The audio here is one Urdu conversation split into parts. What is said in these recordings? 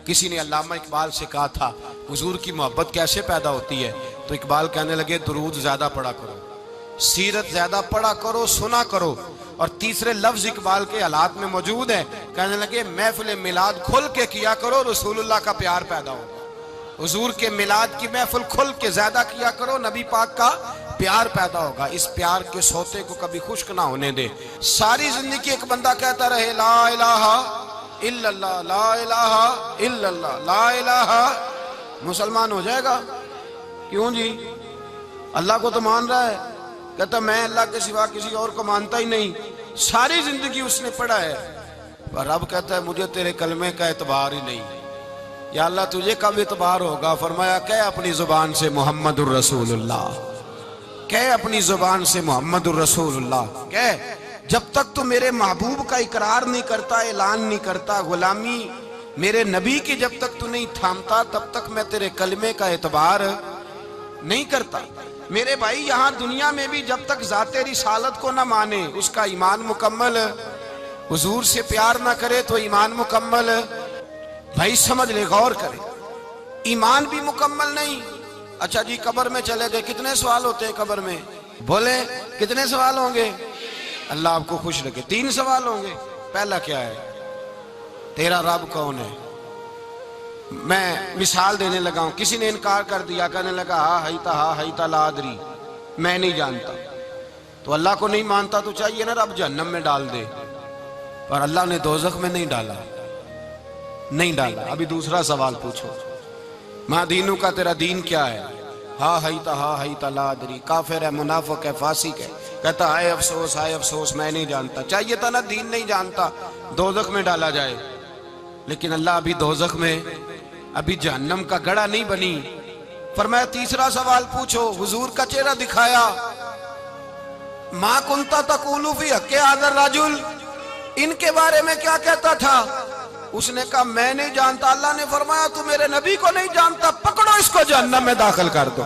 کسی نے علامہ اقبال سے کہا تھا حضور کی محبت کیسے پیدا ہوتی ہے، تو اقبال کہنے لگے درود زیادہ پڑھا کرو، سیرت زیادہ پڑھا کرو، سنا کرو. اور تیسرے لفظ اقبال کے حالات میں موجود ہے، کہنے لگے محفل میلاد کھل کے کیا کرو، رسول اللہ کا پیار پیدا ہوگا. حضور کے میلاد کی محفل کھل کے زیادہ کیا کرو، نبی پاک کا پیار پیدا ہوگا. اس پیار کے سوتے کو کبھی خشک نہ ہونے دے. ساری زندگی ایک بندہ کہتا رہے لا الہ الا اللہ، لا الہ الا اللہ، لا الہ، مسلمان ہو جائے گا. کیوں جی؟ اللہ کو تو مان رہا ہے، کہتا میں اللہ کے سوا کسی اور کو مانتا ہی نہیں. ساری زندگی اس نے پڑھا ہے، پر رب کہتا ہے مجھے تیرے کلمے کا اعتبار ہی نہیں. یا اللہ تجھے کب اعتبار ہوگا؟ فرمایا کہ اپنی زبان سے محمد الرسول اللہ، کہ اپنی زبان سے محمد الرسول اللہ، کہ جب تک تو میرے محبوب کا اقرار نہیں کرتا، اعلان نہیں کرتا، غلامی میرے نبی کی جب تک تو نہیں تھامتا، تب تک میں تیرے کلمے کا اعتبار نہیں کرتا. میرے بھائی یہاں دنیا میں بھی جب تک ذات رسالت کو نہ مانے، اس کا ایمان مکمل، حضور سے پیار نہ کرے تو ایمان مکمل. بھائی سمجھ لے، غور کرے، ایمان بھی مکمل نہیں. اچھا جی قبر میں چلے گئے، کتنے سوال ہوتے ہیں قبر میں؟ بولے کتنے سوال ہوں گے؟ اللہ آپ کو خوش رکھے. 3 سوال ہوں گے. پہلا کیا ہے؟ تیرا رب کون ہے؟ میں مثال دینے لگا ہوں. کسی نے انکار کر دیا، کہنے لگا ہا ہیتا لا ادری، میں نہیں جانتا. تو اللہ کو نہیں مانتا تو چاہیے نا رب جہنم میں ڈال دے، پر اللہ نے دوزخ میں نہیں ڈالا، نہیں ڈالا. ابھی دوسرا سوال پوچھو، ماں دینوں کا تیرا دین کیا ہے؟ ہا ہیتا لا ادری. کافر ہے، منافق ہے، فاسق ہے، کہتا ہائے افسوس میں نہیں جانتا. چاہیے تھا نا دین نہیں جانتا دوزخ میں ڈالا جائے، لیکن اللہ ابھی دوزخ میں، ابھی جہنم کا گڑھا نہیں بنی. فرمایا تیسرا سوال پوچھو، حضور کا چہرہ دکھایا، ما کنتا تقول فی حق ھذا الرجل، ان کے بارے میں کیا کہتا تھا؟ اس نے کہا میں نہیں جانتا. اللہ نے فرمایا تو میرے نبی کو نہیں جانتا، پکڑو اس کو جہنم میں داخل کر دو.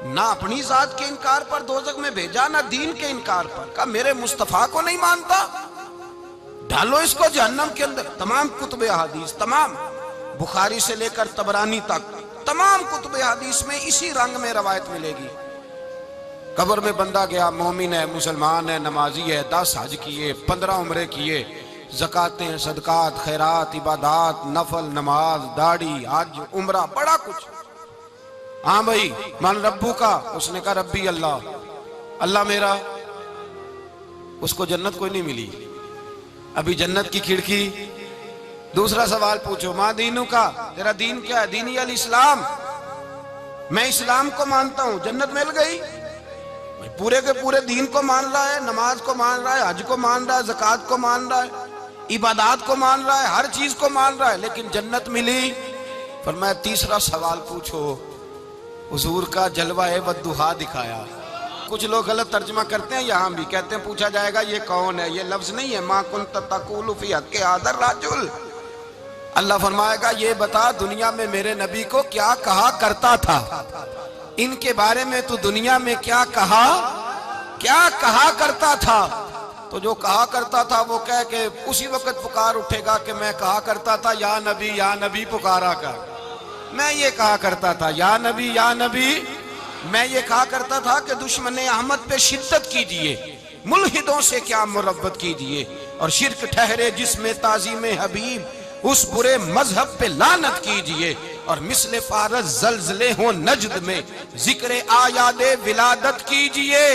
نہ اپنی ذات کے انکار پر دوزخ میں بھیجا، نہ دین کے انکار پر. کہا میرے مصطفیٰ کو نہیں مانتا، ڈالو اس کو جہنم کے اندر. تمام کتب احادیث، تمام بخاری سے لے کر طبرانی تک، تمام کتب احادیث میں اسی رنگ میں روایت ملے گی. قبر میں بندہ گیا، مومن ہے، مسلمان ہے، نمازی ہے، 10 حج کیے، 15 عمرے کیے، زکاتیں، صدقات، خیرات، عبادات، نفل، نماز، داڑھی، حج، عمرہ، بڑا کچھ. ہاں بھائی من ربو کا، اس نے کہا ربی اللہ، اللہ میرا. اس کو جنت کوئی نہیں ملی، ابھی جنت کی کھڑکی. دوسرا سوال پوچھو، ماں دینوں کا، تیرا دین کیا ہے؟ دینی الاسلام، میں اسلام کو مانتا ہوں. جنت مل گئی. پورے کے پورے دین کو مان رہا ہے، نماز کو مان رہا ہے، حج کو مان رہا ہے، زکوٰۃ کو مان رہا ہے، عبادات کو مان رہا ہے، ہر چیز کو مان رہا ہے، لیکن جنت ملی. فرمایا تیسرا سوال پوچھو، حضور کا جلوہ والضحیٰ دکھایا. کچھ لوگ غلط ترجمہ کرتے ہیں، یہاں بھی کہتے ہیں پوچھا جائے گا یہ کون ہے. یہ لفظ نہیں ہے ما کنت تقول فی حق ھذا الرجل. اللہ فرمائے گا یہ بتا دنیا میں میرے نبی کو کیا کہا کرتا تھا، ان کے بارے میں تو دنیا میں کیا کہا کرتا تھا. تو جو کہا کرتا تھا وہ کہہ کہ اسی وقت پکار اٹھے گا کہ میں کہا کرتا تھا یا نبی پکارا کر. میں یہ کہا کرتا تھا یا نبی. میں یہ کہا کرتا تھا کہ دشمن احمد پہ شدت کیجئے، ملحدوں سے کیا مربت کیجئے، اور شرک ٹھہرے جس میں تعظیم حبیب، اس برے مذہب پہ لعنت کیجئے. اور مثل فارس زلزلے ہوں نجد میں ذکر آیاد ولادت کیجئے.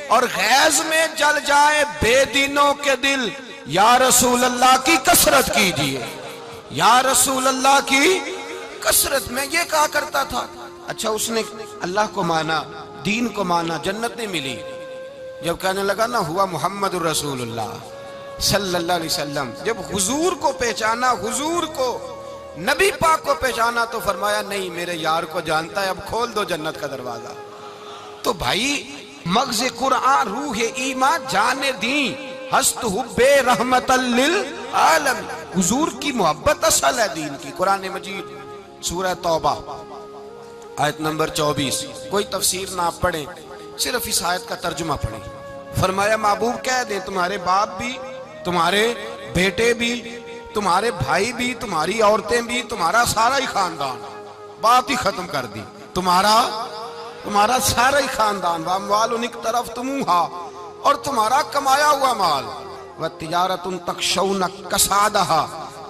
اور غیظ میں جل جائے بے دینوں کے دل، یا رسول اللہ کی کثرت کیجئے، یا رسول اللہ کی کثرت. میں یہ کہا کرتا تھا. اچھا اس نے اللہ کو مانا، دین کو مانا، جنت نہیں ملی. جب کہنے لگا نا ہوا محمد الرسول اللہ صلی اللہ علیہ وسلم، جب حضور کو پہچانا، حضور کو، نبی پاک کو پہچانا، تو فرمایا نہیں میرے یار کو جانتا ہے، اب کھول دو جنت کا دروازہ. تو بھائی مغز قرآن، روح ایمان، جان دین، ہست حب رحمت للعالم. حضور کی محبت اصل ہے دین کی. قرآن مجید سورہ توبہ آیت نمبر 24. کوئی تفسیر نہ آپ پڑھیں، صرف اس آیت کا ترجمہ پڑھیں. فرمایا محبوب کہہ دیں تمہارے باپ بھی، تمہارے بیٹے بھی، تمہارے بھائی بھی، تمہاری عورتیں بھی، تمہارا سارا ہی خاندان، بات ہی ختم کر دی، تمہارا سارا ہی خاندان، واموال اقترفتموها، اور تمہارا کمایا ہوا مال، وتجارۃ تخشون کسادھا،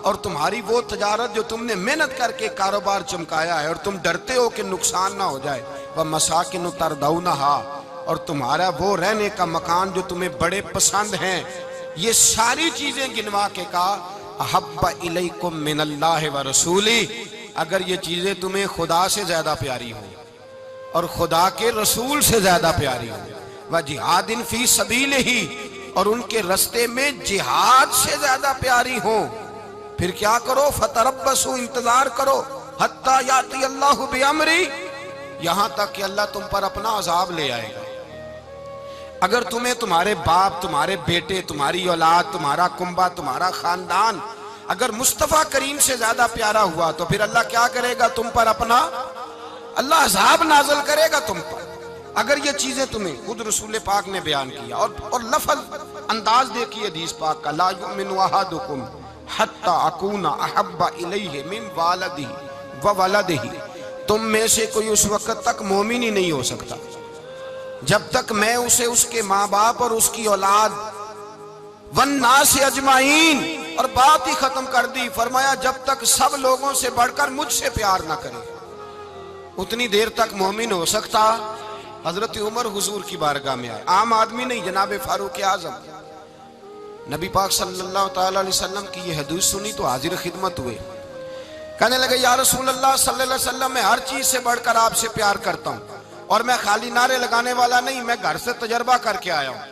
اور تمہاری وہ تجارت جو تم نے محنت کر کے کاروبار چمکایا ہے اور تم ڈرتے ہو کہ نقصان نہ ہو جائے، ومساکن ترضونها، اور تمہارا وہ رہنے کا مکان جو تمہیں بڑے پسند ہیں، یہ ساری چیزیں گنوا کے کہا احب الیکم من اللہ ورسولہ، اگر یہ چیزیں تمہیں خدا سے زیادہ پیاری ہوں اور خدا کے رسول سے زیادہ پیاری ہوں، وجہاد فی سبیلہ، اور ان کے رستے میں جہاد سے زیادہ پیاری ہوں، پھر کیا کرو، فتربصوا، انتظار کرو، حتی یاتی اللہ بامری، یہاں تک کہ اللہ تم پر اپنا عذاب لے آئے گا۔ اگر تمہیں تمہارے باپ، تمہارے بیٹے، تمہاری اولاد، تمہارا کنبہ، تمہارا خاندان اگر مصطفیٰ کریم سے زیادہ پیارا ہوا تو پھر اللہ کیا کرے گا تم پر اپنا، اللہ عذاب نازل کرے گا تم پر۔ اگر یہ چیزیں تمہیں، خود رسول پاک نے بیان کیا، اور لفظ انداز دیکھیے حدیث پاک کا، لا یؤمن احدکم حتی اکون احب الیہ من والدہ وولدہ، تم میں سے کوئی اس وقت تک مومن ہی نہیں ہو سکتا جب تک میں اسے اس کے ماں باپ اور اس کی اولاد والناس اجمعین، اور بات ہی ختم کر دی، فرمایا جب تک سب لوگوں سے بڑھ کر مجھ سے پیار نہ کرے، اتنی دیر تک مومن ہو سکتا۔ حضرت عمر حضور کی بارگاہ میں آئے، عام آدمی نہیں، جناب فاروق اعظم، نبی پاک صلی اللہ تعالی علیہ وسلم کی یہ حدیث سنی تو حاضر خدمت ہوئے، کہنے لگے یا رسول اللہ صلی اللہ علیہ وسلم، میں ہر چیز سے بڑھ کر آپ سے پیار کرتا ہوں، اور میں خالی نعرے لگانے والا نہیں، میں گھر سے تجربہ کر کے آیا ہوں،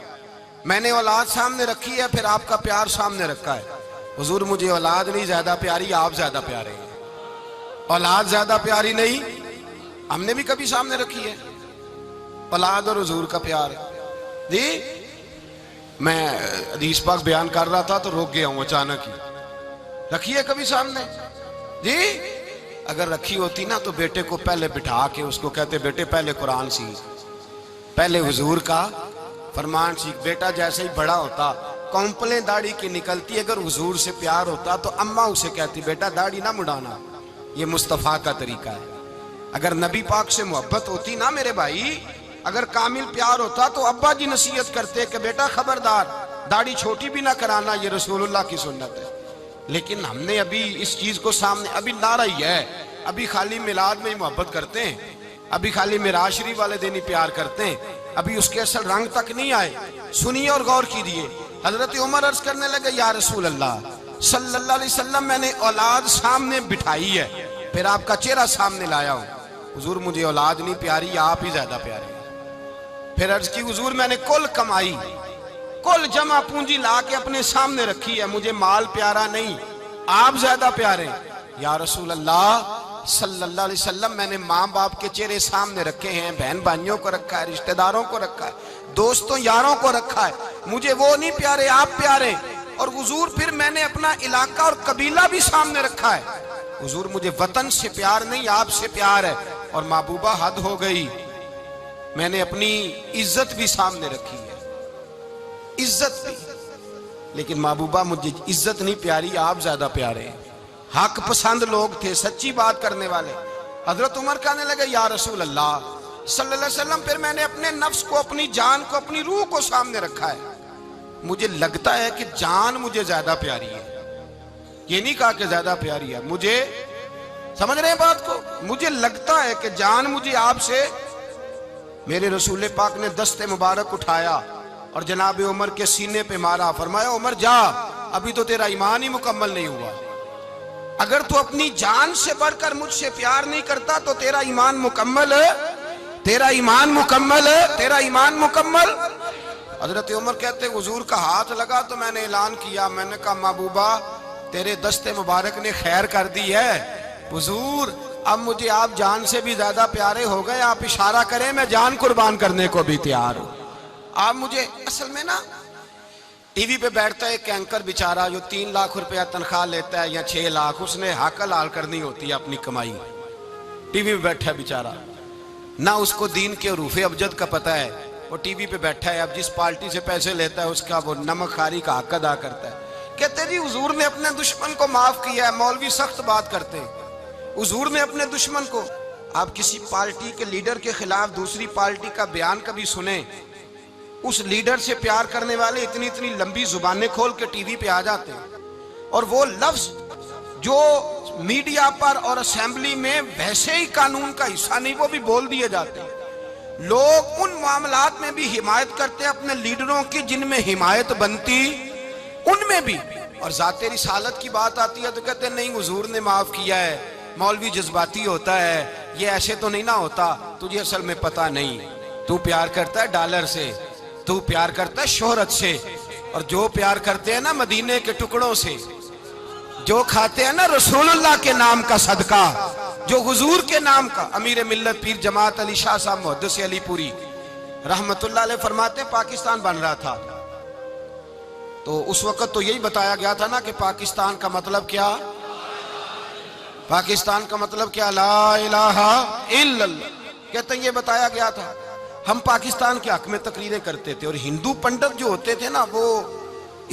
میں نے اولاد سامنے رکھی ہے، پھر آپ کا پیار سامنے رکھا ہے، حضور مجھے اولاد نہیں زیادہ پیاری، آپ زیادہ پیارے ہیں، اولاد زیادہ پیاری نہیں، ہم نے بھی کبھی سامنے رکھی ہے اولاد اور حضور کا پیار ہے جی۔ میں حدیث پاک بیان کر رہا تھا تو روک گیا ہوں اچانک ہی، رکھی ہے کبھی سامنے جی؟ اگر رکھی ہوتی نا تو بیٹے کو پہلے بٹھا کے اس کو کہتے بیٹے پہلے قرآن سیکھ، پہلے حضور کا فرمان سیکھ۔ بیٹا جیسے ہی بڑا ہوتا، کونپلیں داڑھی کی نکلتی، اگر حضور سے پیار ہوتا تو اماں اسے کہتی بیٹا داڑھی نہ مڈانا، یہ مصطفیٰ کا طریقہ ہے۔ اگر نبی پاک سے محبت ہوتی نا میرے بھائی، اگر کامل پیار ہوتا تو ابا جی نصیحت کرتے کہ بیٹا خبردار داڑھی چھوٹی بھی نہ کرانا، یہ رسول اللہ کی سنت ہے۔ لیکن ہم نے ابھی اس چیز کو سامنے، ابھی نعرہ ہی ہے، ابھی خالی میلاد میں ہی محبت کرتے ہیں، ابھی خالی معراج شریف والے دن ہی پیار کرتے ہیں، ابھی اس کے اصل رنگ تک نہیں آئے۔ سنیے اور غور کیجیے، حضرت عمر عرض کرنے لگے یا رسول اللہ صلی اللہ علیہ وسلم، میں نے اولاد سامنے بٹھائی ہے، پھر آپ کا چہرہ سامنے لایا ہوں، حضور مجھے اولاد نہیں پیاری، آپ ہی زیادہ پیارے۔ پھر عرض کی حضور میں نے کل کمائی، کل جمع پونجی لا کے اپنے سامنے رکھی ہے، مجھے مال پیارا نہیں، آپ زیادہ پیارے۔ یا رسول اللہ صلی اللہ علیہ وسلم، میں نے ماں باپ کے چہرے سامنے رکھے ہیں، بہن بھائیوں کو رکھا ہے، رشتہ داروں کو رکھا ہے، دوستوں یاروں کو رکھا ہے، مجھے وہ نہیں پیارے، آپ پیارے۔ اور حضور پھر میں نے اپنا علاقہ اور قبیلہ بھی سامنے رکھا ہے، حضور مجھے وطن سے پیار نہیں، آپ سے پیار ہے۔ اور محبوبہ حد ہو گئی، میں نے اپنی عزت بھی سامنے رکھی ہے، عزت بھی، لیکن محبوبہ مجھے عزت نہیں پیاری، آپ زیادہ پیارے ہیں۔ حق پسند لوگ تھے، سچی بات کرنے والے۔ حضرت عمر کہنے لگے یا رسول اللہ صلی اللہ علیہ وسلم، پھر میں نے اپنے نفس کو، اپنی جان کو، اپنی روح کو سامنے رکھا ہے، مجھے لگتا ہے کہ جان مجھے زیادہ پیاری ہے، یہ نہیں کہا کہ زیادہ پیاری ہے، مجھے، سمجھ رہے ہیں بات کو، مجھے لگتا ہے کہ جان مجھے آپ سے۔ میرے رسول پاک نے دست مبارک اٹھایا اور جناب عمر کے سینے پہ مارا، فرمایا عمر جا، ابھی تو تیرا ایمان ہی مکمل نہیں ہوا، اگر تو اپنی جان سے بڑھ کر مجھ سے پیار نہیں کرتا تو تیرا ایمان مکمل ہے، تیرا ایمان مکمل ہے، تیرا ایمان مکمل۔ حضرت عمر کہتے حضور کا ہاتھ لگا تو میں نے اعلان کیا، میں نے کہا محبوبہ تیرے دست مبارک نے خیر کر دی ہے، حضور اب مجھے آپ جان سے بھی زیادہ پیارے ہو گئے، آپ اشارہ کریں میں جان قربان کرنے کو بھی تیار ہوں۔ آپ مجھے، اصل میں نا ٹی وی پہ بیٹھتا ہے ایک اینکر بیچارہ جو 3 لاکھ روپیہ تنخواہ لیتا ہے یا 6 لاکھ، اس نے حق حلال کرنی ہوتی ہے اپنی کمائی، ٹی وی پہ بیٹھا ہے بیچارہ، نہ اس کو دین کے حروف ابجد کا پتہ ہے، وہ ٹی وی پہ بیٹھا ہے، اب جس پارٹی سے پیسے لیتا ہے اس کا وہ نمک خواری کا حق ادا کرتا ہے، کہتے جی حضور نے اپنے دشمن کو معاف کیا ہے. مولوی سخت بات کرتے ہیں. حضور نے اپنے دشمن کو. آپ کسی پارٹی کے لیڈر کے خلاف دوسری پارٹی کا بیان کبھی سنیں, اس لیڈر سے پیار کرنے والے اتنی اتنی لمبی زبانیں کھول کے ٹی وی پہ آ جاتے ہیں, اور وہ لفظ جو میڈیا پر اور اسمبلی میں ویسے ہی قانون کا حصہ نہیں وہ بھی بول دیے جاتے ہیں. لوگ ان معاملات میں بھی حمایت کرتے ہیں اپنے لیڈروں کی جن میں حمایت بنتی ان میں بھی, اور ذات رسالت کی بات آتی ہے تو کہتے ہیں نہیں حضور نے معاف کیا ہے. مولوی جذباتی ہوتا ہے, یہ ایسے تو نہیں نہ ہوتا, تجھے اصل میں پتہ نہیں. تو پیار کرتا ہے ڈالر سے, تو پیار کرتا ہے شہرت سے, اور جو پیار کرتے ہیں نا مدینے کے ٹکڑوں سے, جو کھاتے ہیں نا رسول اللہ کے نام کا صدقہ, جو حضور کے نام کا. امیر ملت پیر جماعت علی شاہ صاحب محدث علی پوری رحمت اللہ علیہ فرماتے ہیں پاکستان بن رہا تھا تو اس وقت تو یہی بتایا گیا تھا نا کہ پاکستان کا مطلب کیا, پاکستان کا مطلب کیا, لا الہ الا اللہ. کہتے ہیں یہ بتایا گیا تھا. ہم پاکستان کے حق میں تقریریں کرتے تھے, اور ہندو پنڈت جو ہوتے تھے نا وہ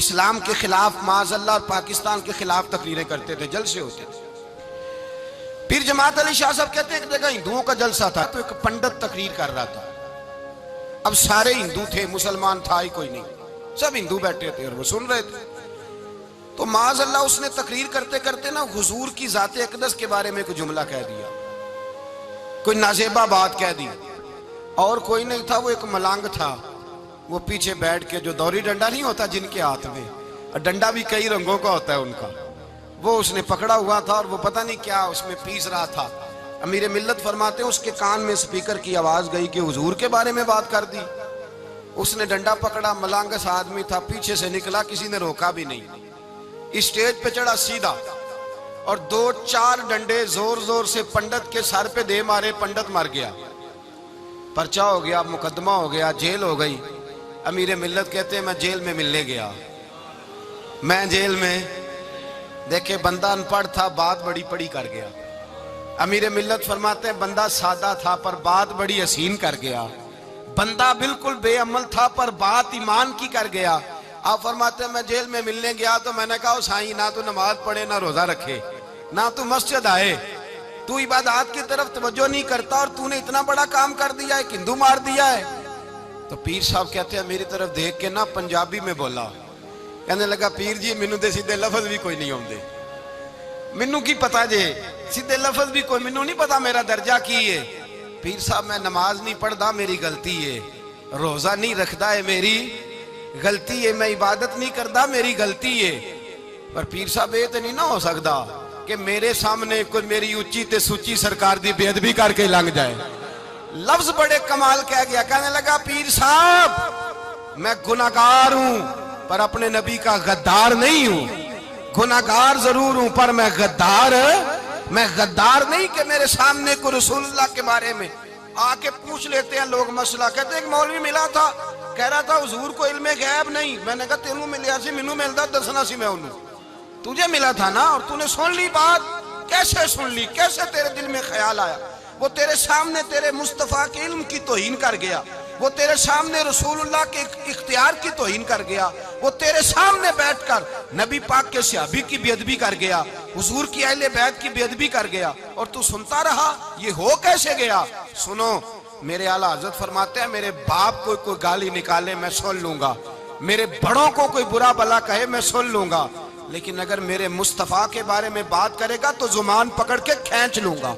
اسلام کے خلاف معاذ اللہ اور پاکستان کے خلاف تقریریں کرتے تھے, جلسے ہوتے تھے. پیر جماعت علی شاہ صاحب کہتے ہیں ایک جگہ ہندوؤں کا جلسہ تھا تو ایک پنڈت تقریر کر رہا تھا. اب سارے ہندو تھے, مسلمان تھا ہی کوئی نہیں, سب ہندو بیٹھے تھے اور وہ سن رہے تھے. تو معاذ اللہ اس نے تقریر کرتے کرتے نا حضور کی ذات اقدس کے بارے میں کوئی جملہ کہہ دیا, کوئی نازیبہ بات کہہ دی. اور کوئی نہیں تھا, وہ ایک ملانگ تھا, وہ پیچھے بیٹھ کے, جو دوری ڈنڈا نہیں ہوتا جن کے ہاتھ میں, اور ڈنڈا بھی کئی رنگوں کا ہوتا ہے ان کا, وہ اس نے پکڑا ہوا تھا اور وہ پتہ نہیں کیا اس میں پیس رہا تھا. امیر ملت فرماتے ہیں اس کے کان میں سپیکر کی آواز گئی کہ حضور کے بارے میں بات کر دی. اس نے ڈنڈا پکڑا, ملانگس آدمی تھا, پیچھے سے نکلا, کسی نے روکا بھی نہیں, اسٹیج پہ چڑھا سیدھا, اور 2-4 ڈنڈے زور زور سے پنڈت کے سر پہ دے مارے. پنڈت مر گیا, پرچہ ہو گیا, مقدمہ ہو گیا, جیل ہو گئی. امیر ملت کہتے ہیں میں جیل میں ملنے گیا, میں جیل میں, دیکھے بندہ ان پڑھ تھا, بات بڑی پڑی کر گیا. امیر ملت فرماتے ہیں بندہ سادہ تھا پر بات بڑی حسین کر گیا, بندہ بالکل بے عمل تھا پر بات ایمان کی کر گیا. آپ فرماتے ہیں میں جیل میں ملنے گیا تو میں نے کہا سائیں نہ تو نماز پڑھے, نہ روزہ رکھے, نہ تو مسجد آئے, تو عبادات کی طرف توجہ نہیں کرتا, اور تو نے اتنا بڑا کام کر دیا ہے, ہندو مار دیا ہے. تو پیر صاحب کہتے ہیں میری طرف دیکھ کے نا پنجابی میں بولا, کہنے لگا پیر جی مینوں دے سیدھے لفظ بھی کوئی نہیں ہوندے, مینوں کی پتا جے سیدھے لفظ بھی کوئی, مینوں نہیں پتا میرا درجہ کی ہے. پیر صاحب میں نماز نہیں پڑھدا میری غلطی ہے, روزہ نہیں رکھدا ہے میری غلطی ہے, میں عبادت نہیں کردا میری غلطی ہے. پر پیر صاحب یہ تو نہیں نہ ہو سکدا کہ میرے سامنے کوئی میری اونچی تے سچی سرکار دی بے ادبی کر کے لنگ جائے. لفظ بڑے کمال کہہ گیا, کہنے لگا پیر صاحب میں گناہگار ہوں پر اپنے نبی کا غدار نہیں ہوں, گناہگار ضرور ہوں پر میں غدار نہیں کہ میرے سامنے کو رسول اللہ کے بارے میں آ کے پوچھ لیتے ہیں لوگ مسئلہ. کہتے ہیں ایک مولوی ملا تھا, کہہ رہا تھا حضور کو علم غیب نہیں. میں نے کہا تینوں ملیا سی, مینوں ملدا دسنا سی, میں انہوں تجھے ملا تھا نا, اور تو نے سن لی بات. کیسے سن لی, کیسے تیرے دل میں خیال آیا؟ وہ تیرے سامنے تیرے مصطفیٰ کے علم کی توہین کر گیا, وہ تیرے سامنے رسول اللہ کے اختیار کی توہین کر گیا, وہ تیرے سامنے بیٹھ کر نبی پاک کے صحابی کی بے ادبی کر گیا, حضور کی اہل بیت کی بے ادبی کر گیا, اور تو سنتا رہا. یہ ہو کیسے گیا؟ سنو, میرے اعلیٰ حضرت فرماتے ہیں میرے باپ کو کوئی گالی نکالے میں سن لوں گا, میرے بڑوں کو کوئی برا بلا کہے میں سن لوں گا, لیکن اگر میرے مصطفیٰ کے بارے میں بات کرے گا تو زبان پکڑ کے کھینچ لوں گا,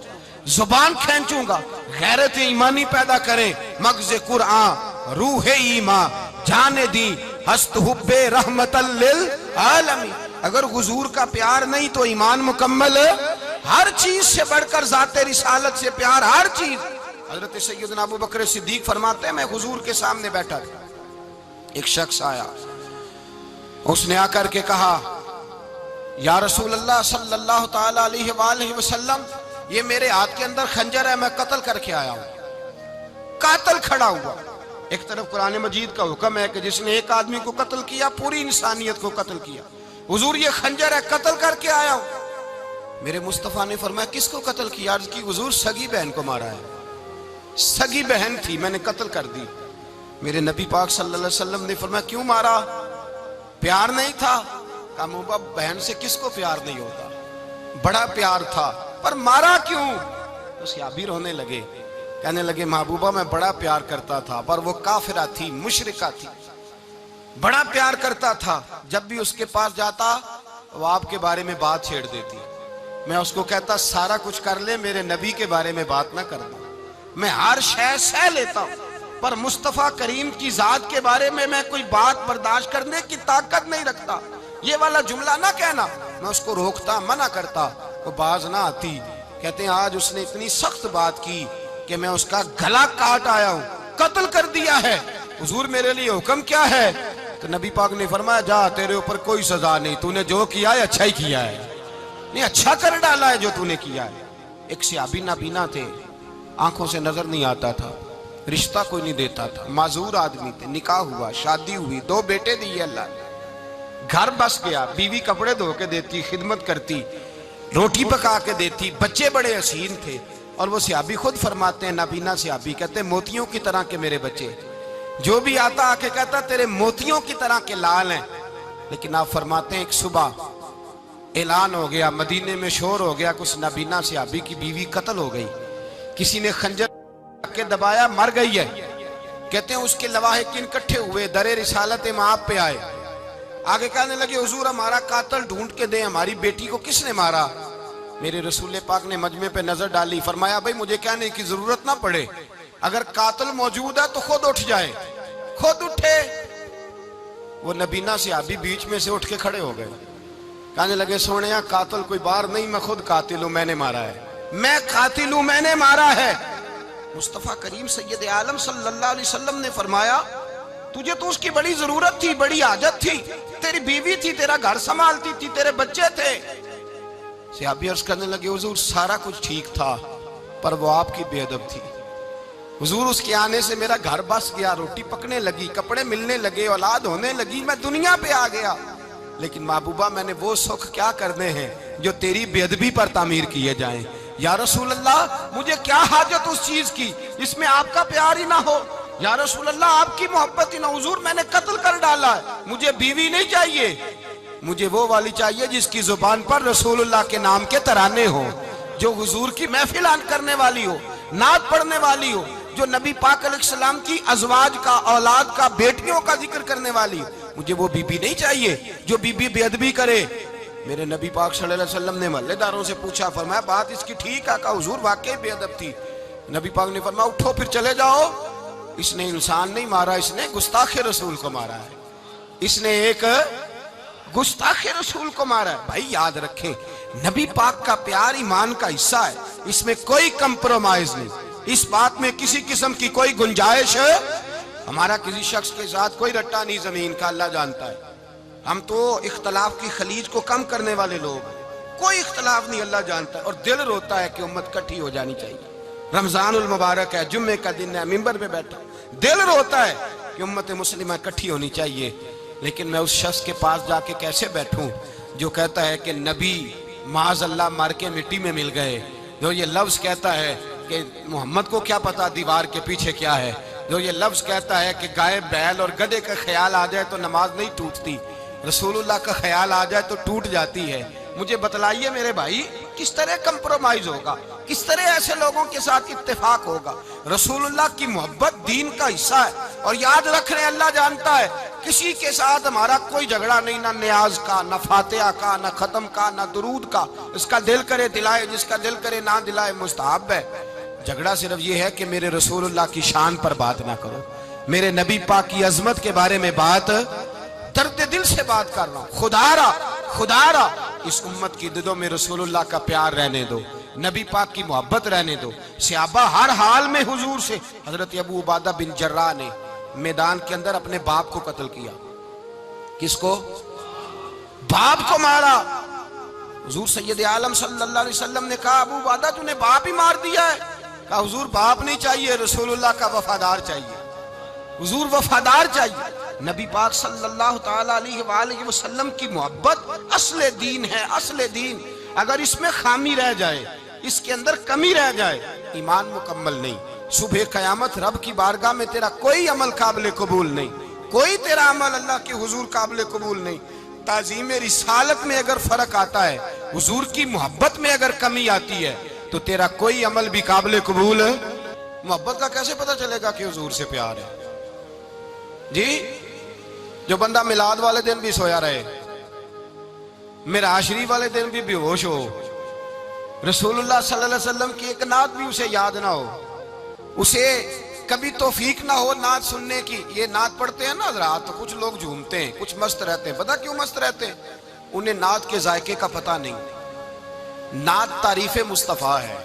زبان کھینچوں گا. غیرت ایمانی پیدا کریں مغز قرآن روح ایمان جانے دی ہست حب رحمت للعالمین. اگر حضور کا پیار نہیں تو ایمان مکمل, ہر چیز سے بڑھ کر ذات رسالت سے پیار, ہر چیز. حضرت سیدنا ابو بکر صدیق فرماتے ہیں میں حضور کے سامنے بیٹھا تھا, ایک شخص آیا, اس نے آ کر کے کہا یا رسول اللہ صلی اللہ تعالی علیہ وآلہ وسلم یہ میرے ہاتھ کے اندر خنجر ہے, میں قتل کر کے آیا ہوں. قاتل کھڑا ہوا, ایک طرف قرآن مجید کا حکم ہے کہ جس نے ایک آدمی کو قتل کیا پوری انسانیت کو قتل کیا. حضور یہ خنجر ہے, قتل کر کے آیا ہوں. میرے مصطفیٰ نے فرمایا کس کو قتل کیا؟ عرض کی حضور سگی بہن کو مارا ہے, سگی بہن تھی میں نے قتل کر دی. میرے نبی پاک صلی اللہ علیہ وسلم نے فرمایا کیوں مارا؟ پیار نہیں تھا؟ کہا محبوبہ بہن سے کس کو پیار نہیں ہوتا، بڑا پیار تھا، پر مارا کیوں؟ تو صحابی رونے لگے، کہنے لگے محبوبہ میں بڑا پیار کرتا تھا، پر وہ کافرہ تھی، مشرکہ تھی، بڑا پیار کرتا تھا، جب بھی اس کے پاس جاتا وہ آپ کے بارے میں بات چھیڑ دیتی، میں اس کو کہتا سارا کچھ کر لے میرے نبی کے بارے میں بات نہ کر دو، میں ہر شے سہ لیتا ہوں، پر مصطفیٰ کریم کی ذات کے بارے میں کوئی بات برداشت کرنے کی طاقت نہیں رکھتا، یہ والا جملہ نہ کہنا۔ میں اس کو روکتا، منع کرتا، وہ باز نہ آتی۔ کہتے ہیں آج اس نے اتنی سخت بات کی کہ میں اس کا گلا کاٹ آیا ہوں، قتل کر دیا ہے، حضور میرے لیے حکم کیا ہے؟ تو نبی پاک نے فرمایا جا، تیرے اوپر کوئی سزا نہیں، تو نے جو کیا ہے اچھا ہی کیا ہے، نہیں اچھا کر ڈالا ہے جو تو نے کیا ہے۔ ایک صحابی نابینا تھے، آنکھوں سے نظر نہیں آتا تھا، رشتہ کوئی نہیں دیتا تھا، معذور آدمی تھے، نکاح ہوا، شادی ہوئی، 2 بیٹے دیے اللہ نے، گھر بس گیا، بیوی کپڑے دھو کے دیتی، خدمت کرتی، روٹی پکا کے دیتی، بچے بڑے حسین تھے، اور وہ صحابی خود فرماتے ہیں، نابینا صحابی کہتے ہیں موتیوں کی طرح کے میرے بچے، جو بھی آتا آ کے کہتا تیرے موتیوں کی طرح کے لال ہیں۔ لیکن آپ فرماتے ہیں ایک صبح اعلان ہو گیا، مدینے میں شور ہو گیا، کچھ نابینا صحابی کی بیوی قتل ہو گئی، کسی نے خنجر کے دبایا، مر گئی ہے۔ کہتے ہیں اس کے لواحقین اکٹھے ہوئے، در رسالت مآب پہ آئے، آگے کہنے لگے حضور ہمارا قاتل ڈھونڈ کے دیں، ہماری بیٹی کو کس نے مارا؟ میرے رسول پاک نے مجمع پہ نظر ڈالی، فرمایا بھائی مجھے کہنے کی ضرورت نہ پڑے، اگر قاتل موجود ہے تو خود اٹھ جائے۔ خود اٹھے، وہ نبینا صحابی بیچ میں سے اٹھ کے کھڑے ہو گئے، کہنے لگے سونیا قاتل کوئی باہر نہیں، میں خود قاتل ہوں، میں نے مارا ہے، میں قاتل ہوں، میں نے مارا ہے۔ مصطفیٰ کریم سید عالم صلی اللہ علیہ وسلم نے فرمایا تجھے تو اس کی بڑی ضرورت تھی، بڑی حاجت تھی، تیری بیوی تھی، تیرا گھر سنبھالتی تھی، تیرے بچے تھے۔ صحابی عرض کرنے لگے حضور سارا کچھ ٹھیک تھا، پر وہ آپ کی بے ادب تھی، حضور اس کے آنے سے میرا گھر بس گیا، روٹی پکنے لگی، کپڑے ملنے لگے، اولاد ہونے لگی، میں دنیا پہ آ گیا، لیکن محبوبہ میں نے وہ سکھ کیا کرنے ہیں جو تیری بے ادبی پر تعمیر کیے جائیں۔ یا رسول اللہ مجھے کیا حاجت اس چیز کی جس میں آپ کا پیار ہی نہ ہو، یا رسول اللہ آپ کی محبت ہی نہ، حضور میں نے قتل کر ڈالا ہے، مجھے بیوی نہیں چاہیے، مجھے وہ والی چاہیے جس کی زبان پر رسول اللہ کے نام کے ترانے ہو، جو حضور کی محفل کرنے والی ہو، نعت پڑھنے والی ہو، جو نبی پاک علیہ السلام کی ازواج کا، اولاد کا، بیٹیوں کا ذکر کرنے والی ہو، مجھے وہ بیوی نہیں چاہیے جو بیوی بے ادبی کرے۔ میرے نبی پاک صلی اللہ علیہ وسلم نے محلے داروں سے پوچھا، فرمایا بات اس کی ٹھیک ہے؟ کہا حضور واقعی بے ادب تھی۔ نبی پاک نے فرمایا اٹھو پھر چلے جاؤ، اس نے انسان نہیں مارا، اس نے گستاخ رسول کو مارا ہے، اس نے ایک گستاخ رسول کو مارا ہے۔ بھائی یاد رکھیں نبی پاک کا پیار ایمان کا حصہ ہے، اس میں کوئی کمپرومائز نہیں، اس بات میں کسی قسم کی کوئی گنجائش ہے؟ ہمارا کسی شخص کے ساتھ کوئی رٹا نہیں زمین کا، اللہ جانتا ہے، ہم تو اختلاف کی خلیج کو کم کرنے والے لوگ ہیں، کوئی اختلاف نہیں، اللہ جانتا ہے، اور دل روتا ہے کہ امت کٹھی ہو جانی چاہیے، رمضان المبارک ہے، جمعے کا دن ہے، منبر پہ بیٹھا، دل روتا ہے کہ امت مسلمہ کٹھی ہونی چاہیے، لیکن میں اس شخص کے پاس جا کے کیسے بیٹھوں جو کہتا ہے کہ نبی معاذ اللہ مر کے مٹی میں مل گئے، جو یہ لفظ کہتا ہے کہ محمد کو کیا پتا دیوار کے پیچھے کیا ہے، جو یہ لفظ کہتا ہے کہ گائے بیل اور گدھے کا خیال آ جائے تو نماز نہیں ٹوٹتی، رسول اللہ کا خیال آ جائے تو ٹوٹ جاتی ہے۔ مجھے بتلائیے میرے بھائی کس طرح کمپرومائز ہوگا، کس طرح ایسے لوگوں کے ساتھ اتفاق ہوگا؟ رسول اللہ کی محبت دین کا حصہ ہے، اور یاد رکھ رہے ہیں اللہ جانتا ہے کسی کے ساتھ ہمارا کوئی جھگڑا نہیں، نہ نیاز کا، نہ فاتحہ کا، نہ ختم کا، نہ درود کا، اس کا دل کرے دلائے، جس کا دل کرے نہ دلائے، مستحب ہے۔ جھگڑا صرف یہ ہے کہ میرے رسول اللہ کی شان پر بات نہ کرو، میرے نبی پاک کی عظمت کے بارے میں بات، درد دل سے بات کر رہا ہوں، خدا را اس امت کی دلوں میں رسول اللہ کا پیار رہنے دو، نبی پاک کی محبت رہنے دو۔ صحابہ ہر حال میں حضور سے، حضرت ابو عبادہ بن جراح نے میدان کے اندر اپنے باپ کو قتل کیا، کس کو؟ باپ کو مارا۔ حضور سید عالم صلی اللہ علیہ وسلم نے کہا ابو عبادہ تو نے باپ ہی مار دیا ہے؟ کہا حضور باپ نہیں چاہیے، رسول اللہ کا وفادار چاہیے، حضور وفادار چاہیے۔ نبی پاک صلی اللہ تعالیٰ علیہ وآلہ وسلم کی محبت اصل دین ہے، اصل دین۔ اگر اس میں خامی رہ جائے، اس کے اندر کمی رہ جائے، ایمان مکمل نہیں۔ صبح قیامت رب کی بارگاہ میں تیرا کوئی عمل قابل قبول نہیں، کوئی تیرا عمل اللہ کے حضور قابل قبول نہیں۔ تعظیم رسالت میں اگر فرق آتا ہے، حضور کی محبت میں اگر کمی آتی ہے، تو تیرا کوئی عمل بھی قابل قبول ہے۔ محبت کا کیسے پتہ چلے گا کہ حضور سے پیار ہے؟ جی، جو بندہ میلاد والے دن بھی سویا رہے، معراج شریف والے دن بھی بے ہوش ہو، رسول اللہ صلی اللہ علیہ وسلم کی ایک نعت بھی اسے یاد نہ ہو، اسے کبھی توفیق نہ ہو نعت سننے کی۔ یہ نعت پڑھتے ہیں نا حضرات، تو کچھ لوگ جھومتے ہیں، کچھ مست رہتے ہیں۔ پتہ کیوں مست رہتے ہیں؟ انہیں نعت کے ذائقے کا پتہ نہیں۔ نعت تعریف مصطفیٰ ہے،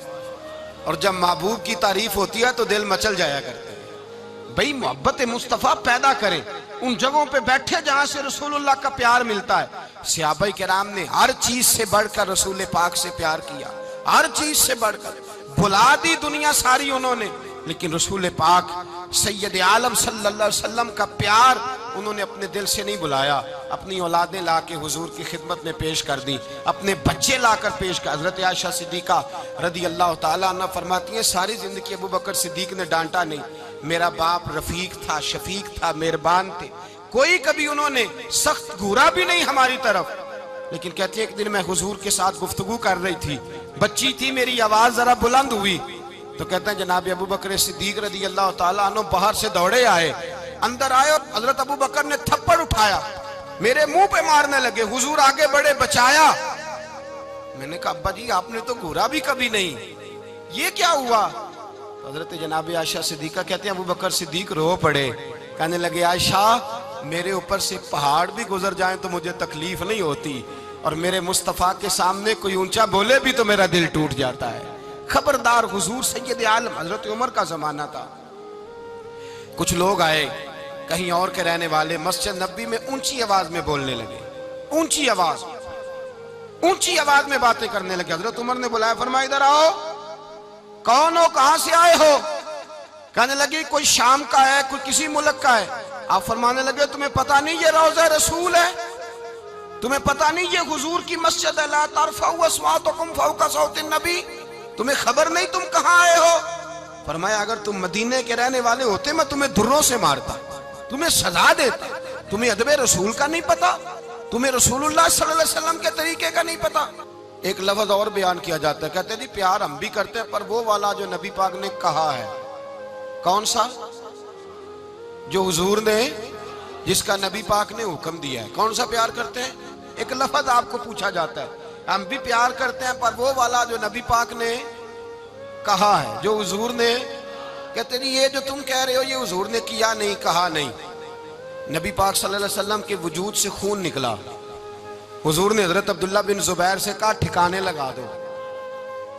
اور جب محبوب کی تعریف ہوتی ہے تو دل مچل جایا کرتے ہیں۔ بھئی محبت مصطفیٰ پیدا کریں، ان جگہوں پہ بیٹھے جہاں سے رسول اللہ کا پیار ملتا ہے۔ صحابہ کرام نے ہر چیز سے بڑھ کر رسول پاک سے پیار کیا، ہر چیز سے بڑھ کر۔ بھلا دی دنیا ساری انہوں نے، لیکن رسول پاک سید عالم صلی اللہ علیہ وسلم کا پیار انہوں نے اپنے دل سے نہیں بلایا۔ اپنی اولادیں لا کے حضور کی خدمت میں پیش کر دی، اپنے بچے لا کر پیش کر۔ حضرت عائشہ صدیقہ رضی اللہ تعالیٰ عنہ فرماتی ہیں ساری زندگی ابو بکر صدیق نے ڈانٹا نہیں، میرا باپ رفیق تھا، شفیق تھا، مہربان تھے، کوئی کبھی انہوں نے سخت گھورا بھی نہیں ہماری طرف۔ لیکن کہتی ہے ایک دن میں حضور کے ساتھ گفتگو کر رہی تھی، بچی تھی، میری آواز ذرا بلند ہوئی، تو کہتے ہیں جناب ابو بکر صدیق رضی اللہ تعالیٰ عنہ باہر سے دوڑے آئے، اندر آئے اور حضرت ابو بکر نے تھپڑ اٹھایا، میرے منہ پہ مارنے لگے۔ حضور آگے بڑھے، بچایا۔ میں نے کہا ابا جی آپ نے تو گھورا بھی کبھی نہیں، یہ کیا ہوا؟ حضرت جناب عائشہ صدیقہ کہتے ہیں ابو بکر صدیق رو پڑے، کہنے لگے عائشہ میرے اوپر سے پہاڑ بھی گزر جائیں تو مجھے تکلیف نہیں ہوتی، اور میرے مصطفیٰ کے سامنے کوئی اونچا بولے بھی تو میرا دل ٹوٹ جاتا ہے۔ خبردار، حضور سید عالم، حضرت عمر کا زمانہ تھا، کچھ لوگ آئے کہیں اور کے رہنے والے، مسجد نبوی میں اونچی آواز میں بولنے لگے، اونچی آواز میں باتیں کرنے لگے۔ حضرت عمر نے بلایا، فرمایا ادھر آؤ، کون ہو، کہاں سے آئے ہو؟ کہنے لگے کوئی شام کا ہے، کوئی کسی ملک کا ہے۔ آپ فرمانے لگے تمہیں پتہ نہیں یہ روضہ رسول ہے؟ تمہیں پتہ نہیں یہ حضور کی مسجد ہے؟ لا ترفعوا اصواتکم فوق صوت النبی، تمہیں خبر نہیں تم کہاں آئے ہو؟ فرمایا اگر تم مدینے کے رہنے والے ہوتے میں تمہیں دروں سے مارتا، تمہیں سزا دیتا۔ تمہیں ادب رسول کا نہیں پتا، تمہیں رسول اللہ صلی اللہ علیہ وسلم کے طریقے کا نہیں پتا۔ ایک لفظ اور بیان کیا جاتا ہے، کہتے ہیں جی پیار ہم بھی کرتے ہیں، پر وہ والا جو نبی پاک نے کہا ہے۔ کون سا؟ جو حضور نے، جس کا نبی پاک نے حکم دیا ہے۔ کون سا پیار کرتے ہیں؟ ایک لفظ آپ کو پوچھا جاتا ہے، ہم بھی پیار کرتے ہیں پر وہ والا جو نبی پاک نے کہا ہے، جو حضور نے۔ کہتے ہیں یہ جو تم کہہ رہے ہو یہ حضور نے کیا نہیں، کہا نہیں۔ نبی پاک صلی اللہ علیہ وسلم کے وجود سے خون نکلا، حضور نے حضرت عبداللہ بن زبیر سے کہا ٹھکانے لگا دو،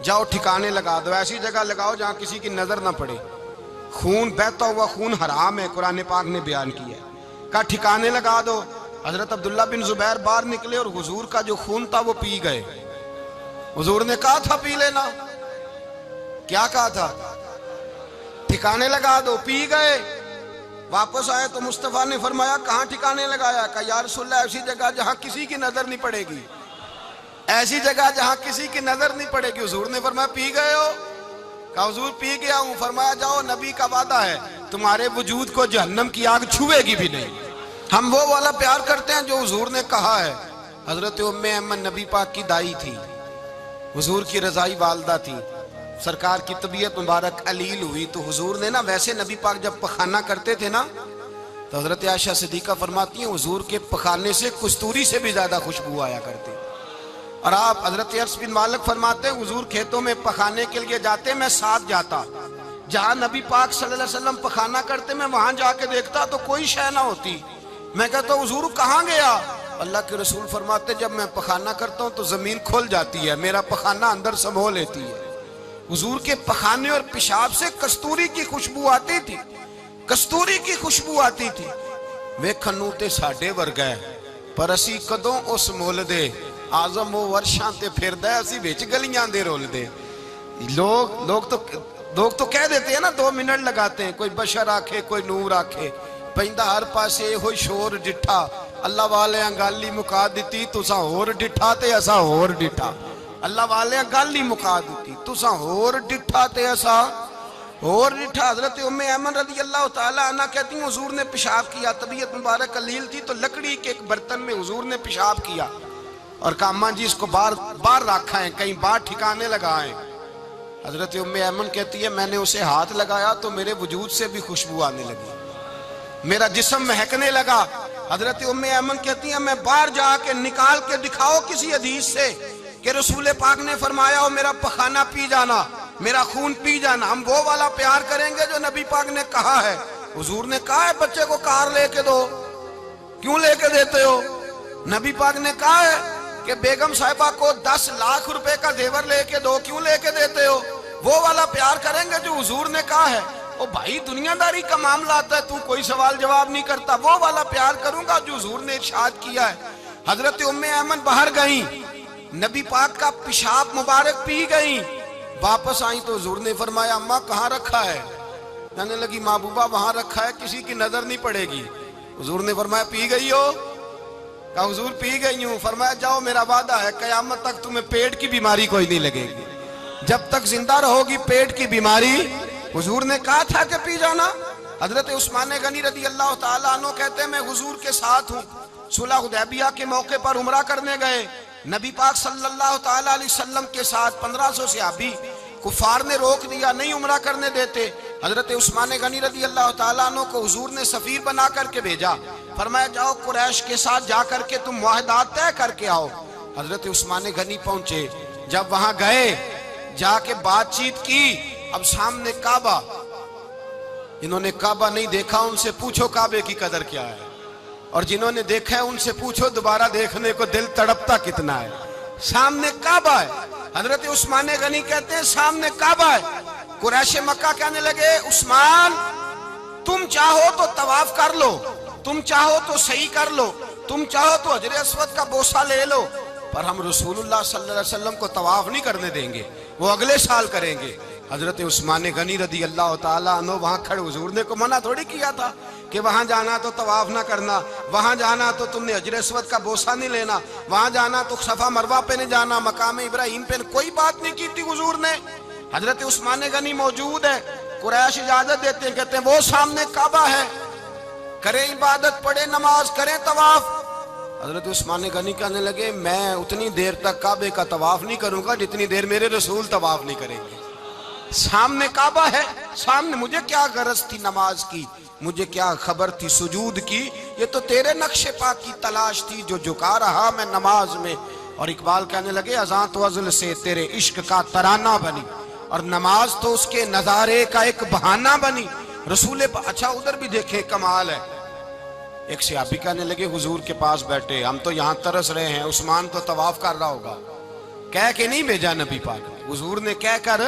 جاؤ ٹھکانے لگا دو، ایسی جگہ لگاؤ جہاں کسی کی نظر نہ پڑے۔ خون بہتا ہوا خون حرام ہے، قرآن پاک نے بیان کیا ہے، کہا ٹھکانے لگا دو۔ حضرت عبداللہ بن زبیر باہر نکلے اور حضور کا جو خون تھا وہ پی گئے۔ حضور نے کہا تھا پی لینا، کیا کہا تھا؟ ٹھکانے لگا دو، پی گئے۔ واپس آئے تو مصطفیٰ نے فرمایا کہاں ٹھکانے لگایا؟ کہا یا رسول اللہ ایسی جگہ جہاں کسی کی نظر نہیں پڑے گی، ایسی جگہ جہاں کسی کی نظر نہیں پڑے گی۔ حضور نے فرمایا پی گئے ہو؟ کہا حضور پی گیا ہوں۔ فرمایا جاؤ نبی کا وعدہ ہے تمہارے وجود کو جہنم کی آگ چھوئے گی بھی نہیں۔ ہم وہ والا پیار کرتے ہیں جو حضور نے کہا ہے۔ حضرت ام ایمن نبی پاک کی دائی تھی، حضور کی رضائی والدہ تھی، سرکار کی طبیعت مبارک علیل ہوئی تو حضور نے نا، ویسے نبی پاک جب پخانہ کرتے تھے نا تو حضرت عائشہ صدیقہ فرماتی ہیں حضور کے پخانے سے کستوری سے بھی زیادہ خوشبو آیا کرتی۔ اور آپ حضرت انس بن مالک فرماتے ہیں حضور کھیتوں میں پخانے کے لیے جاتے، میں ساتھ جاتا، جہاں نبی پاک صلی اللہ علیہ وسلم پخانہ کرتے میں وہاں جا کے دیکھتا تو کوئی شے نہ ہوتی۔ میں کہتا ہوں حضور کہاں گیا؟ اللہ کے رسول فرماتے جب میں پخانہ کرتا ہوں تو زمین کھل جاتی ہے، میرا پخانہ اندر سمو لیتی ہے۔ حضور کے پخانے اور پیشاب سے کستوری کی خوشبو آتی تھی، کستوری کی خوشبو آتی تھی۔ ویکھن تے ساڈے ورگا ہے پر اسی کدوں اس مول دے، آزم وہ ورشاں تے پھردا ہے اسی وچ گلیاں دے رول دے۔ لوگ تو کہہ دیتے ہیں نا 2 منٹ لگاتے ہیں، کوئی بشر آکھے کوئی نور آکھے، پیندا ہر پاسے ہوئی شور ڈٹھا، اللہ والے گل ہی مکا دیتی تساں ہور ڈٹھا تے اساں ہور ڈٹھا۔ اللہ والے گل ہی مکا دیتی تساں ہور ڈٹھا تے اساں اور ریٹھا حضرت ام ایمن رضی اللہ تعالیٰ عنہ کہتی ہیں حضور نے پیشاب کیا، طبیعت مبارک قلیل تھی تو لکڑی کے ایک برتن میں حضور نے پیشاب کیا اور کہا اماں جی اس کو باہر رکھا ہے، کہیں باہر ٹھکانے لگائیں۔ حضرت ام ایمن کہتی ہے میں نے اسے ہاتھ لگایا تو میرے وجود سے بھی خوشبو آنے لگی، میرا جسم مہکنے لگا۔ حضرت ام ایمن کہتی ہیں میں باہر جا کے نکال کے دکھاؤ کسی حدیث سے کہ رسول پاک نے فرمایا ہو میرا پخانہ پی جانا، میرا خون پی جانا، ہم وہ والا پیار کریں گے جو نبی پاک نے کہا ہے۔ حضور نے کہا ہے بچے کو کار لے کے دو، کیوں لے کے دیتے ہو؟ نبی پاک نے کہا ہے کہ بیگم صاحبہ کو 10 لاکھ روپے کا زیور لے کے دو، کیوں لے کے دیتے ہو؟ وہ والا پیار کریں گے جو حضور نے کہا ہے۔ او بھائی دنیا داری کا معاملہ آتا ہے، تو کوئی سوال جواب نہیں کرتا، وہ والا پیار کروں گا جو حضور نے ارشاد کیا ہے۔ حضرت ام ایمن باہر گئیں، نبی پاک کا پیشاب مبارک پی گئیں، واپس آئیں تو حضور نے فرمایا اماں کہاں رکھا ہے؟ کہنے لگی محبوبہ وہاں رکھا ہے، کسی کی نظر نہیں پڑے گی۔ حضور نے فرمایا پی گئی ہو؟ کہا حضور پی گئی ہوں۔ فرمایا جاؤ میرا وعدہ ہے قیامت تک تمہیں پیٹ کی بیماری کوئی نہیں لگے گی، جب تک زندہ رہو گی پیٹ کی بیماری۔ حضور نے کہا تھا کہ پی جانا۔ حضرت عثمان غنی رضی اللہ تعالیٰ عنہ کہتے ہیں میں حضور کے ساتھ ہوں، صلح حدیبیہ کے موقع پر عمرہ کرنے گئے، نبی پاک صلی اللہ تعالیٰ علیہ وسلم کے ساتھ 1500 صحابی، کفار نے روک دیا نہیں عمرہ کرنے دیتے۔ حضرت عثمان غنی رضی اللہ تعالیٰ عنہ کو حضور نے سفیر بنا کر کے بھیجا، فرمایا جاؤ قریش کے ساتھ جا کر کے تم معاہدات طے کر کے آؤ۔ حضرت عثمان غنی پہنچے، جب وہاں گئے جا کے بات چیت کی، اب سامنے کعبہ، انہوں نے کعبہ نہیں دیکھا ان سے پوچھو کعبے کی قدر کیا ہے، اور جنہوں نے دیکھا ہے ان سے پوچھو دوبارہ دیکھنے کو دل تڑپتا کتنا ہے۔ سامنے کعبہ ہے، حضرت عثمان غنی کہتے ہیں سامنے کعبہ ہے۔ قریش مکہ کہنے لگے عثمان تم چاہو تو طواف کر لو، تم چاہو تو صحیح کر لو، تم چاہو تو حجر اسود کا بوسہ لے لو، پر ہم رسول اللہ صلی اللہ علیہ وسلم کو طواف نہیں کرنے دیں گے، وہ اگلے سال کریں گے۔ حضرت عثمان غنی رضی اللہ تعالیٰ عنہ وہاں کھڑے، حضور نے کو منع تھوڑی کیا تھا کہ وہاں جانا تو طواف نہ کرنا، وہاں جانا تو تم نے حجر اسود کا بوسہ نہیں لینا، وہاں جانا تو صفا مروہ پہ نہیں جانا، مقام ابراہیم پہ کوئی بات نہیں کی تھی حضور نے۔ حضرت عثمان غنی موجود ہے، قریش اجازت دیتے ہیں، کہتے ہیں وہ سامنے کعبہ ہے، کریں عبادت، پڑھیں نماز، کریں طواف۔ حضرت عثمان غنی کہنے لگے میں اتنی دیر تک کعبے کا طواف نہیں کروں گا جتنی دیر میرے رسول طواف نہیں کریں گے۔ سامنے کعبہ ہے، سامنے، مجھے کیا غرض تھی نماز کی، مجھے کیا خبر تھی سجود کی، یہ تو تیرے نقش پاک کی تلاش تھی جو جھکا رہا میں نماز میں۔ اور اقبال کہنے لگے اذان تو ازل سے تیرے عشق کا ترانہ بنی، اور نماز تو اس کے نظارے کا ایک بہانہ بنی۔ رسول اچھا ادھر بھی دیکھیں کمال ہے، ایک صحابی کہنے لگے حضور کے پاس بیٹھے ہم تو یہاں ترس رہے ہیں، عثمان تو طواف کر رہا ہوگا، کہہ کے نہیں بھیجا نبی پاک، حضور نے کہہ کر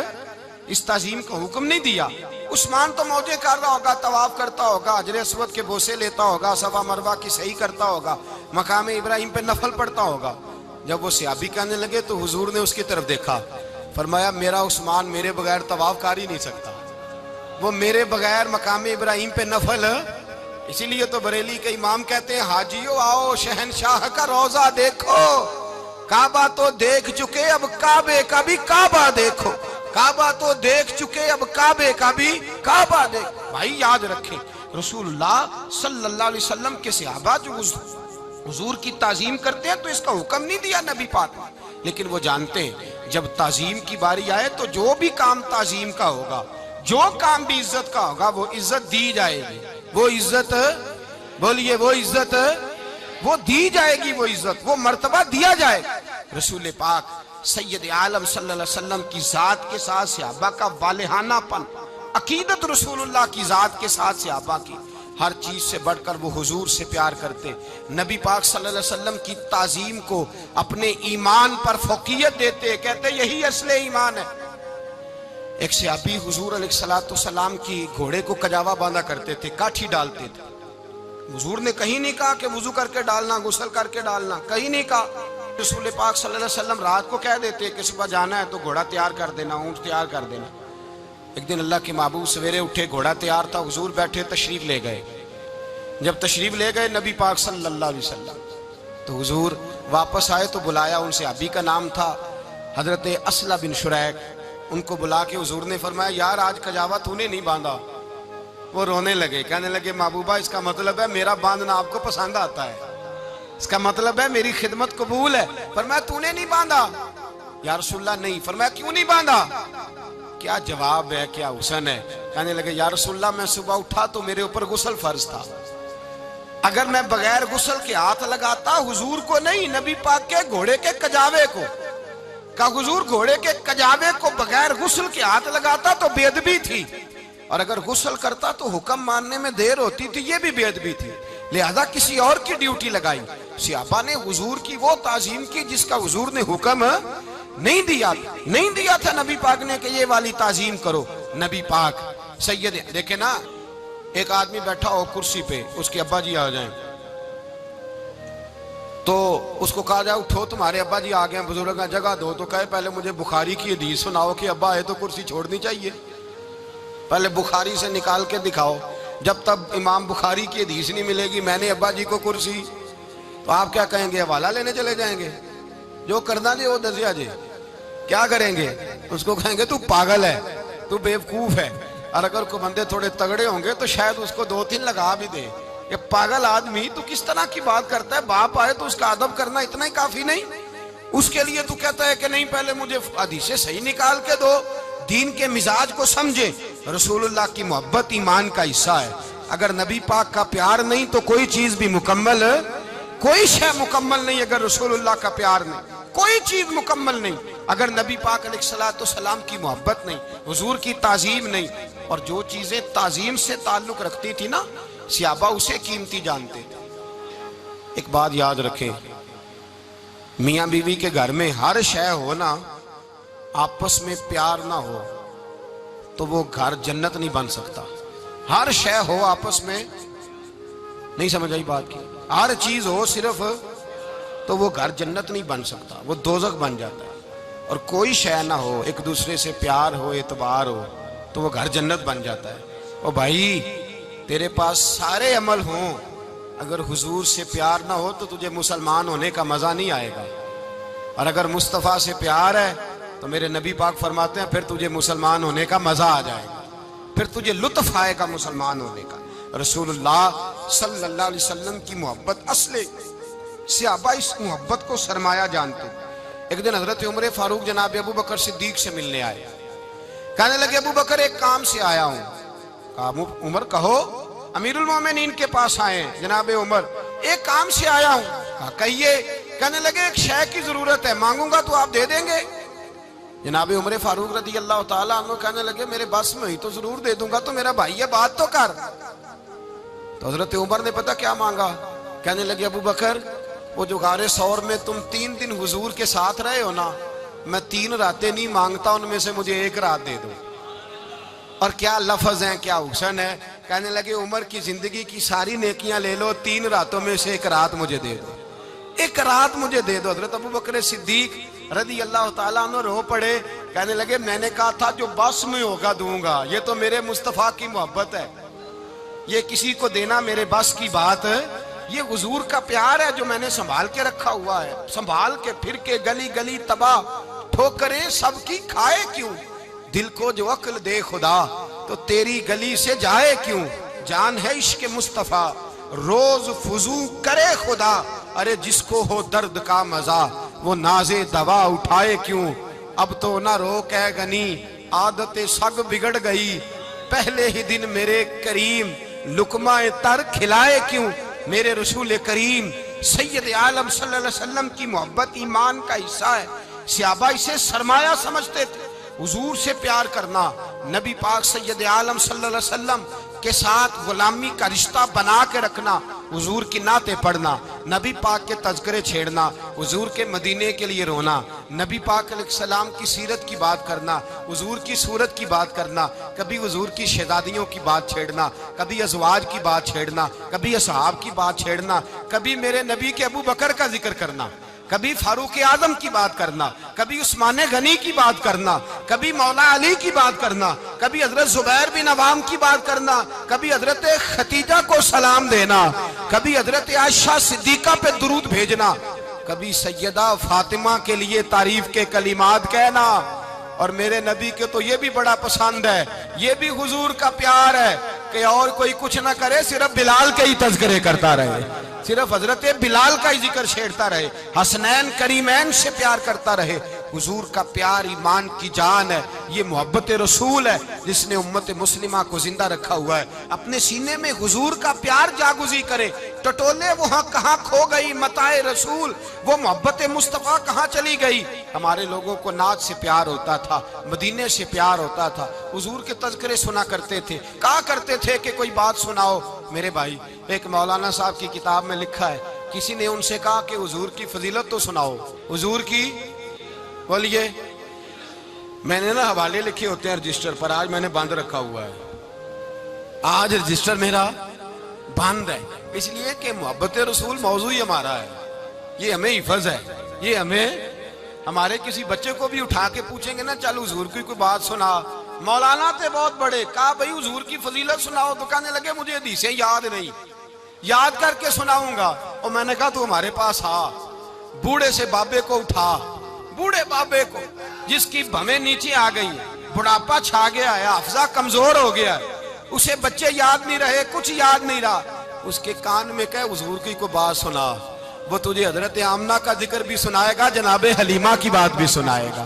اس تعظیم کا حکم نہیں دیا۔ عثمان تو موجے کر رہا ہوگا، طواف کرتا ہوگا، حجر اسود کے بوسے لیتا ہوگا، صفا مروہ کی صحیح کرتا ہوگا، مقام ابراہیم پہ نفل پڑھتا ہوگا۔ جب وہ صحابی کہنے لگے تو حضور نے اس کی طرف دیکھا، فرمایا میرا عثمان میرے بغیر طواف کر ہی نہیں سکتا، وہ میرے بغیر مقام ابراہیم پہ نفل۔ اسی لیے تو بریلی کے امام کہتے ہیں حاجیو آؤ شہنشاہ کا روضہ دیکھو، کعبہ تو دیکھ چکے اب کعبے کا بھی کعبہ دیکھو، کعبہ تو دیکھ چکے اب کعبے کا بھی کعبہ دیکھ۔ بھائی یاد رکھیں رسول اللہ صلی اللہ علیہ وسلم کے صحابہ جو حضور کی تعظیم کرتے ہیں تو اس کا حکم نہیں دیا نبی پاک، لیکن وہ جانتے ہیں جب تعظیم کی باری آئے تو جو بھی کام تعظیم کا ہوگا، جو کام بھی عزت کا ہوگا وہ عزت دی جائے گی، وہ عزت بولیے وہ عزت وہ دی جائے گی، وہ عزت وہ مرتبہ دیا جائے گا۔ رسول پاک سید عالم صلی اللہ علیہ وسلم کی ذات کے ساتھ صحابہ کا والہانہ پن، عقیدت رسول اللہ کی ذات کے ساتھ صحابہ کی، ہر چیز سے بڑھ کر وہ حضور سے پیار کرتے، نبی پاک صلی اللہ علیہ وسلم کی تعظیم کو اپنے ایمان پر فوقیت دیتے، کہتے یہی اصل ایمان ہے۔ ایک صحابی حضور علیہ السلام کی گھوڑے کو کجاوا باندھا کرتے تھے، کاٹھی ڈالتے تھے، حضور نے کہیں نہیں کہا کہ وضو کر کے ڈالنا، غسل کر کے ڈالنا، کہیں نہیں کہا۔ رسول پاک صلی اللہ علیہ وسلم رات کو کہہ دیتے کہ صبح جانا ہے تو گھوڑا تیار کر دینا، اونٹ تیار کر دینا۔ ایک دن اللہ کے محبوب سویرے اٹھے، گھوڑا تیار تھا، حضور بیٹھے تشریف لے گئے۔ جب تشریف لے گئے نبی پاک صلی اللہ علیہ وسلم تو حضور واپس آئے تو بلایا، ان سے صحابی کا نام تھا حضرت اسلہ بن شریک، ان کو بلا کے حضور نے فرمایا یار آج کجاوا تو نے نہیں باندھا. وہ رونے لگے, کہنے لگے محبوبہ اس کا مطلب ہے میرا باندھنا آپ کو پسند آتا ہے, اس کا مطلب ہے میری خدمت قبول ہے. فرمایا تو نے نہیں باندھا؟ یا رسول اللہ نہیں. فرمایا کیوں نہیں باندھا؟ کیا جواب ہے, کیا حسن ہے. کہنے لگے یا رسول اللہ میں صبح اٹھا تو میرے اوپر غسل فرض تھا, اگر میں بغیر غسل کے ہاتھ لگاتا حضور کو نہیں نبی پاک کے گھوڑے کے کجاوے کو, کہ حضور گھوڑے کے کجاوے کو بغیر غسل کے ہاتھ لگاتا تو بے ادبی تھی, اور اگر غسل کرتا تو حکم ماننے میں دیر ہوتی تھی, یہ بھی بے ادبی تھی, لہذا کسی اور کی ڈیوٹی لگائی. صحابہ نے حضور کی وہ تعظیم کی جس کا حضور نے حکم نہیں دیا تھا نبی پاک نے کہ یہ والی تعظیم کرو. نبی پاک سید دیکھیں نا, ایک آدمی بیٹھا ہو کرسی پہ, اس کے ابا جی آ جائیں تو اس کو کہا جائے اٹھو تمہارے ابا جی آ گئے ہیں, بزرگ جگہ دو, تو کہے پہلے مجھے بخاری کی حدیث سناؤ کہ ابا آئے تو کرسی چھوڑنی چاہیے, پہلے بخاری سے نکال کے دکھاؤ. جب تک امام بخاری کی حدیث نہیں ملے گی میں نے ابا جی کو کرسی, تو آپ کیا کہیں گے, حوالہ لینے چلے جائیں گے, جو کرنا جی وہ دزیا جی, کیا کریں گے, اس کو کہیں گے تو پاگل ہے, تو بیوقوف ہے. اور اگر کوئی بندے تھوڑے تگڑے ہوں گے تو شاید اس کو 2-3 لگا بھی دے, یہ پاگل آدمی تو کس طرح کی بات کرتا ہے, باپ آئے تو اس کا ادب کرنا اتنا ہی کافی نہیں, اس کے لیے تو کہتا ہے کہ نہیں پہلے مجھے حدیثیں صحیح نکال کے دو, دین کے مزاج کو سمجھے. رسول اللہ کی محبت ایمان کا حصہ ہے, اگر نبی پاک کا پیار نہیں تو کوئی چیز بھی مکمل, کوئی شے مکمل نہیں اگر رسول اللہ کا پیار نہیں, کوئی چیز مکمل نہیں اگر نبی پاک علیہ السلام کی محبت نہیں, حضور کی تعظیم نہیں. اور جو چیزیں تعظیم سے تعلق رکھتی تھی نا صحابہ اسے قیمتی جانتے تھے. ایک بات یاد رکھیں, میاں بیوی کے گھر میں ہر شے ہو نا, آپس میں پیار نہ ہو تو وہ گھر جنت نہیں بن سکتا. ہر شے ہو آپس میں, نہیں سمجھ آئی بات کی, ہر چیز ہو صرف تو وہ گھر جنت نہیں بن سکتا, وہ دوزخ بن جاتا ہے. اور کوئی شے نہ ہو, ایک دوسرے سے پیار ہو, اعتبار ہو, تو وہ گھر جنت بن جاتا ہے. او بھائی تیرے پاس سارے عمل ہوں, اگر حضور سے پیار نہ ہو تو تجھے مسلمان ہونے کا مزہ نہیں آئے گا, اور اگر مصطفیٰ سے پیار ہے تو میرے نبی پاک فرماتے ہیں پھر تجھے مسلمان ہونے کا مزہ آ جائے گا, پھر تجھے لطف آئے گا مسلمان ہونے کا. رسول اللہ صلی اللہ علیہ وسلم کی محبت اصل, صحابہ اس محبت کو سرمایہ جانتے. ایک دن حضرت عمر فاروق جناب ابو بکر صدیق سے ملنے آئے, کہنے لگے ابو بکر ایک کام سے آیا ہوں. کہا عمر کہو. امیر المومنین کے پاس آئے جناب عمر, ایک کام سے آیا ہوں. کہا کہیے. کہنے لگے ایک شے کی ضرورت ہے, مانگوں گا تو آپ دے دیں گے؟ جناب عمر فاروق رضی اللہ تعالیٰ عنہ کہنے لگے میرے بس میں ہی تو ضرور دے دوں گا, تو میرا بھائی یہ بات تو کر. تو حضرت عمر نے پتہ کیا مانگا, کہنے لگے ابو بکر وہ جو غار ثور میں تم 3 دن حضور کے ساتھ رہے ہو نا, میں 3 راتیں نہیں مانگتا, ان میں سے مجھے 1 رات دے دو. اور کیا لفظ ہیں, کیا حسن ہے. کہنے لگے عمر کی زندگی کی ساری نیکیاں لے لو, 3 راتوں میں سے 1 رات مجھے دے دو, 1 رات مجھے دے دو. حضرت ابو بکر صدیق رضی اللہ تعالیٰ عنہ رو پڑے, کہنے لگے میں نے کہا تھا جو بس میں ہوگا دوں گا, یہ تو میرے مصطفیٰ کی محبت ہے, یہ کسی کو دینا میرے بس کی بات ہے, یہ حضور کا پیار ہے جو میں نے سنبھال کے رکھا ہوا ہے. سنبھال کے پھر کے گلی گلی تباہ, ٹھوکریں سب کی کھائے کیوں, دل کو جو عقل دے خدا تو تیری گلی سے جائے کیوں. جان ہے عشق مصطفیٰ روز فضو کرے خدا, ارے جس کو ہو درد کا مزہ وہ ناز دوا اٹھائے کیوں. اب تو نہ روک ہے غنی عادت سگ بگڑ گئی, پہلے ہی دن میرے کریم لقمہ تر کھلائے کیوں. میرے رسول کریم سید عالم صلی اللہ علیہ وسلم کی محبت ایمان کا حصہ ہے. صحابہ اسے سرمایہ سمجھتے تھے. حضور سے پیار کرنا, نبی پاک سید عالم صلی اللہ علیہ وسلم کے ساتھ غلامی کا رشتہ بنا کے رکھنا, حضور کی نعتیں پڑھنا, نبی پاک کے تذکرے چھیڑنا, حضور کے مدینے کے لیے رونا, نبی پاک علیہ السلام کی سیرت کی بات کرنا, حضور کی صورت کی بات کرنا, کبھی حضور کی شہزادیوں کی بات چھیڑنا, کبھی ازواج کی بات چھیڑنا, کبھی اصحاب کی بات چھیڑنا, کبھی میرے نبی کے ابو بکر کا ذکر کرنا, کبھی فاروق اعظم کی بات کرنا, کبھی عثمان غنی کی بات کرنا, کبھی مولا علی کی بات کرنا, کبھی حضرت زبیر بن عوام کی بات کرنا, کبھی حضرت خدیجہ کو سلام دینا, کبھی حضرت عائشہ صدیقہ پہ درود بھیجنا, کبھی سیدہ فاطمہ کے لیے تعریف کے کلمات کہنا, اور میرے نبی کے تو یہ بھی بڑا پسند ہے، یہ بھی حضور کا پیار ہے کہ اور کوئی کچھ نہ کرے، صرف بلال کے ہی تذکرے کرتا رہے، صرف حضرت بلال کا ہی ذکر چھیڑتا رہے، حسنین کریمین سے پیار کرتا رہے۔ حضور کا پیار ایمان کی جان ہے، یہ محبت رسول ہے جس نے امت مسلمہ کو زندہ رکھا ہوا ہے۔ اپنے سینے میں حضور کا پیار جاگزی کرے، ٹٹولے وہاں کہاں کھو گئی متاع رسول، وہ محبت مصطفیٰ کہاں چلی گئی۔ ہمارے لوگوں کو نعت سے پیار ہوتا تھا، مدینے سے پیار ہوتا تھا، حضور کے تذکرے سنا کرتے تھے، کہا کرتے تھے کہ کوئی بات سناؤ۔ میرے بھائی، ایک مولانا صاحب کی کتاب میں لکھا ہے، کسی نے ان سے کہا کہ حضور کی فضیلت تو سناؤ، حضور کی بولیے۔ میں نے نا حوالے لکھے ہوتے ہیں رجسٹر پر، آج میں نے بند رکھا ہوا ہے، آج رجسٹر میرا بند ہے، اس لیے کہ محبت رسول موضوع ہی ہمارا ہے، یہ ہمیں حفظ ہے، یہ ہمیں ہمارے کسی بچے کو بھی اٹھا کے پوچھیں گے نا چل حضور کی کوئی بات سنا، مولانا تھے بہت بڑے، کہا بھئی حضور کی فضیلت سناؤ، تو کہنے لگے مجھے حدیثیں یاد نہیں، یاد کر کے سناؤں گا۔ اور میں نے کہا تو ہمارے پاس آ، بوڑھے سے بابے کو اٹھا، بوڑھے بابے کو جس کی بھویں نیچے آ گئی، بڑھاپا چھا گیا ہے، حافظہ کمزور ہو گیا ہے، اسے بچے یاد نہیں رہے، کچھ یاد نہیں رہا، اس کے کان میں کہے حضور کی کوئی بات سنا، وہ تجھے حضرت آمنہ کا ذکر بھی سنائے گا، جناب حلیمہ کی بات بھی سنائے گا،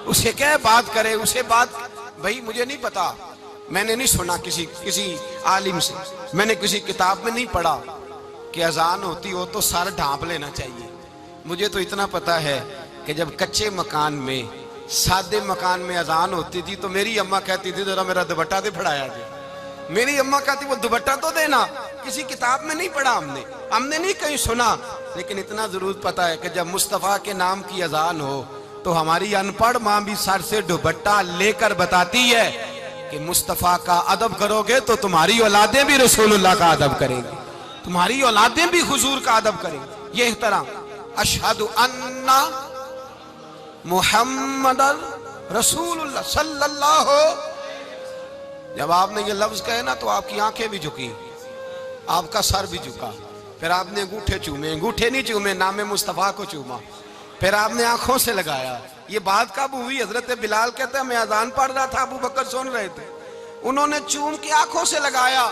اسے کہے بات کرے، اسے بات۔ بھئی مجھے نہیں پتا، میں نے نہیں سنا کسی عالم سے، میں نے کسی کتاب میں نہیں پڑھا کہ اذان ہوتی ہو تو سر ڈھانپ لینا چاہیے۔ مجھے تو اتنا پتا ہے کہ جب کچے مکان میں، سادے مکان میں اذان ہوتی تھی تو میری اماں کہتی تھی ذرا میرا دوپٹہ دے پھڑایا جائے، میری اماں کہتی وہ دوپٹہ تو دینا، کسی کتاب میں نہیں پڑھا ہم نے نہیں کہیں سنا، لیکن اتنا ضرور پتا ہے کہ جب مصطفیٰ کے نام کی اذان ہو تو ہماری ان پڑھ ماں بھی سر سے دوپٹہ لے کر بتاتی ہے کہ مصطفیٰ کا ادب کرو گے تو تمہاری اولادیں بھی رسول اللہ کا ادب کریں گی، تمہاری اولادیں بھی حضور کا ادب کریں گی۔ یہ احترام، اشہد ان محمد رسول اللہ صلی اللہ، جب آپ نے یہ لفظ کہے نا تو آپ کی آنکھیں بھی جھکی، آپ کا سر بھی جھکا، پھر آپ نے انگوٹھے چومے، انگوٹھے نہیں چومے، نام مصطفیٰ کو چوما، پھر آپ نے آنکھوں سے لگایا۔ یہ بات کب ہوئی؟ حضرت بلال کہتے ہیں میں اذان پڑھ رہا تھا، ابو بکر سن رہے تھے، انہوں نے چوم کے آنکھوں سے لگایا۔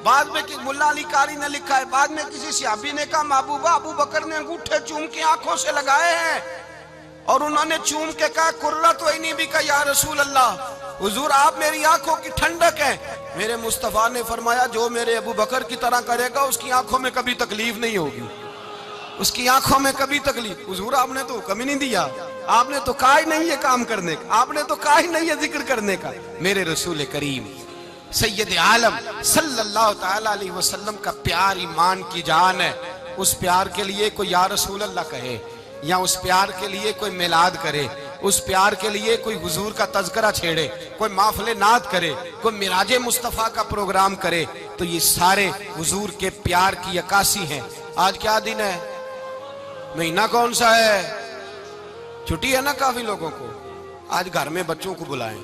بعد میں ملا علی قاری نے لکھا ہے، بعد میں کسی صحابی نے کہا محبوبہ ابو بکر نے انگوٹھے چوم کے آنکھوں سے لگائے ہیں، اور انہوں نے چوم کے کہا قرۃ عینی بک یا رسول اللہ، حضور آپ میری آنکھوں کی ٹھنڈک ہیں۔ میرے مصطفیٰ نے فرمایا جو میرے ابو بکر کی طرح کرے گا اس کی آنکھوں میں کبھی تکلیف نہیں ہوگی، اس کی آنکھوں میں کبھی تکلیف۔ حضور آپ نے تو حکم ہی نہیں دیا، آپ نے تو کہا ہی نہیں یہ کام کرنے کا، آپ نے تو کہا ہی نہیں یہ ذکر کرنے کا۔ میرے رسول کریم سید عالم صلی اللہ تعالی علیہ وسلم کا پیار ایمان کی جان ہے، اس پیار کے لیے کوئی یا رسول اللہ کہے، یا اس پیار کے لیے کوئی میلاد کرے، اس پیار کے لیے کوئی حضور کا تذکرہ چھیڑے، کوئی محفل نعت کرے، کوئی معراج مصطفیٰ کا پروگرام کرے، تو یہ سارے حضور کے پیار کی عکاسی ہیں۔ آج کیا دن ہے؟ مہینہ کون سا ہے؟ چھٹی ہے نا کافی لوگوں کو۔ آج گھر میں بچوں کو بلائیں،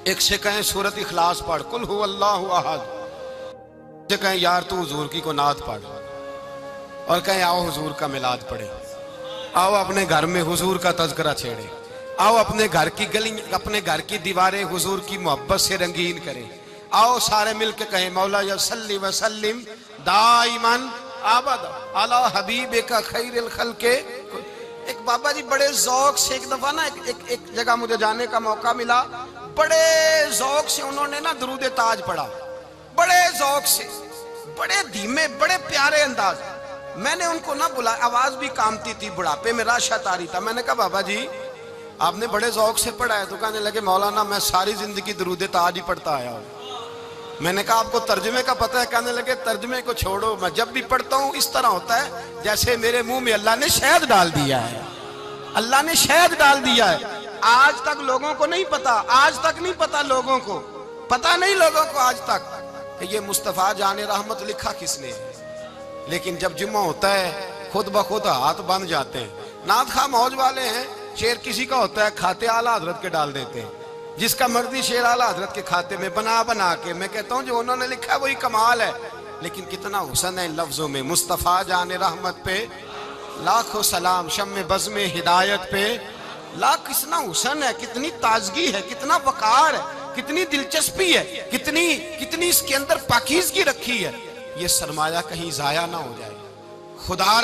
ایک سے کہیں سورۃ اخلاص پڑھ، قل هو اللہ احد، سے کہیں یار تو حضور کی کو نعت پڑھ، اور کہیں آؤ حضور کا میلاد پڑھے، آؤ اپنے گھر میں حضور کا تذکرہ چھیڑے، آؤ اپنے گھر کی گلی، اپنے گھر کی دیواریں حضور کی محبت سے رنگین کریں، آؤ سارے مل کے کہیں مولا یا صلی وسلم دائما ابدا علی حبیبک خیر الخلق۔ ایک بابا جی بڑے ذوق سے ایک دفعہ نا ایک جگہ مجھے جانے کا موقع ملا، بڑے ذوق سے انہوں نے نا درود تاج پڑھا، بڑے ذوق سے، بڑے دھیمے، بڑے پیارے انداز۔ میں نے ان کو نہ بلایا، آواز بھی کامتی تھی، بڑھاپے میں راشت آ رہی تھا، میں نے کہا بابا جی آپ نے بڑے ذوق سے پڑھا ہے، تو کہنے لگے مولانا میں ساری زندگی درود تاج ہی پڑھتا آیا ہوں۔ میں نے کہا آپ کو ترجمے کا پتہ ہے؟ کہنے لگے ترجمے کو چھوڑو، میں جب بھی پڑھتا ہوں اس طرح ہوتا ہے جیسے میرے منہ میں اللہ نے شہد ڈال دیا ہے، اللہ نے شہد ڈال دیا ہے۔ آج تک لوگوں کو نہیں پتا، آج تک نہیں پتا لوگوں کو، پتا نہیں لوگوں کو آج تک کہ یہ مصطفیٰ جان رحمت لکھا کس نے ہے۔ لیکن جب جمعہ ہوتا ہے خود بخود ہاتھ بند جاتے ہیں۔ نعت خواہ موج والے ہیں، شعر کسی کا ہوتا ہے کھاتے اعلیٰ حضرت کے ڈال دیتے ہیں، جس کا مرضی شعر اعلیٰ حضرت کے کھاتے میں بنا کے۔ میں کہتا ہوں جو انہوں نے لکھا ہے وہی کمال ہے، لیکن کتنا حسن ہے ان لفظوں میں۔ مصطفیٰ جان رحمت پہ لاکھوں سلام، شم بزم ہدایت پہ لا کتنا حسن ہے، کتنی تازگی ہے، کتنا وقار ہے، کتنی دلچسپی ہے، کتنی اس کے اندر پاکیزگی رکھی ہے. یہ سرمایہ کہیں ضائع نہ ہو جائے. خدا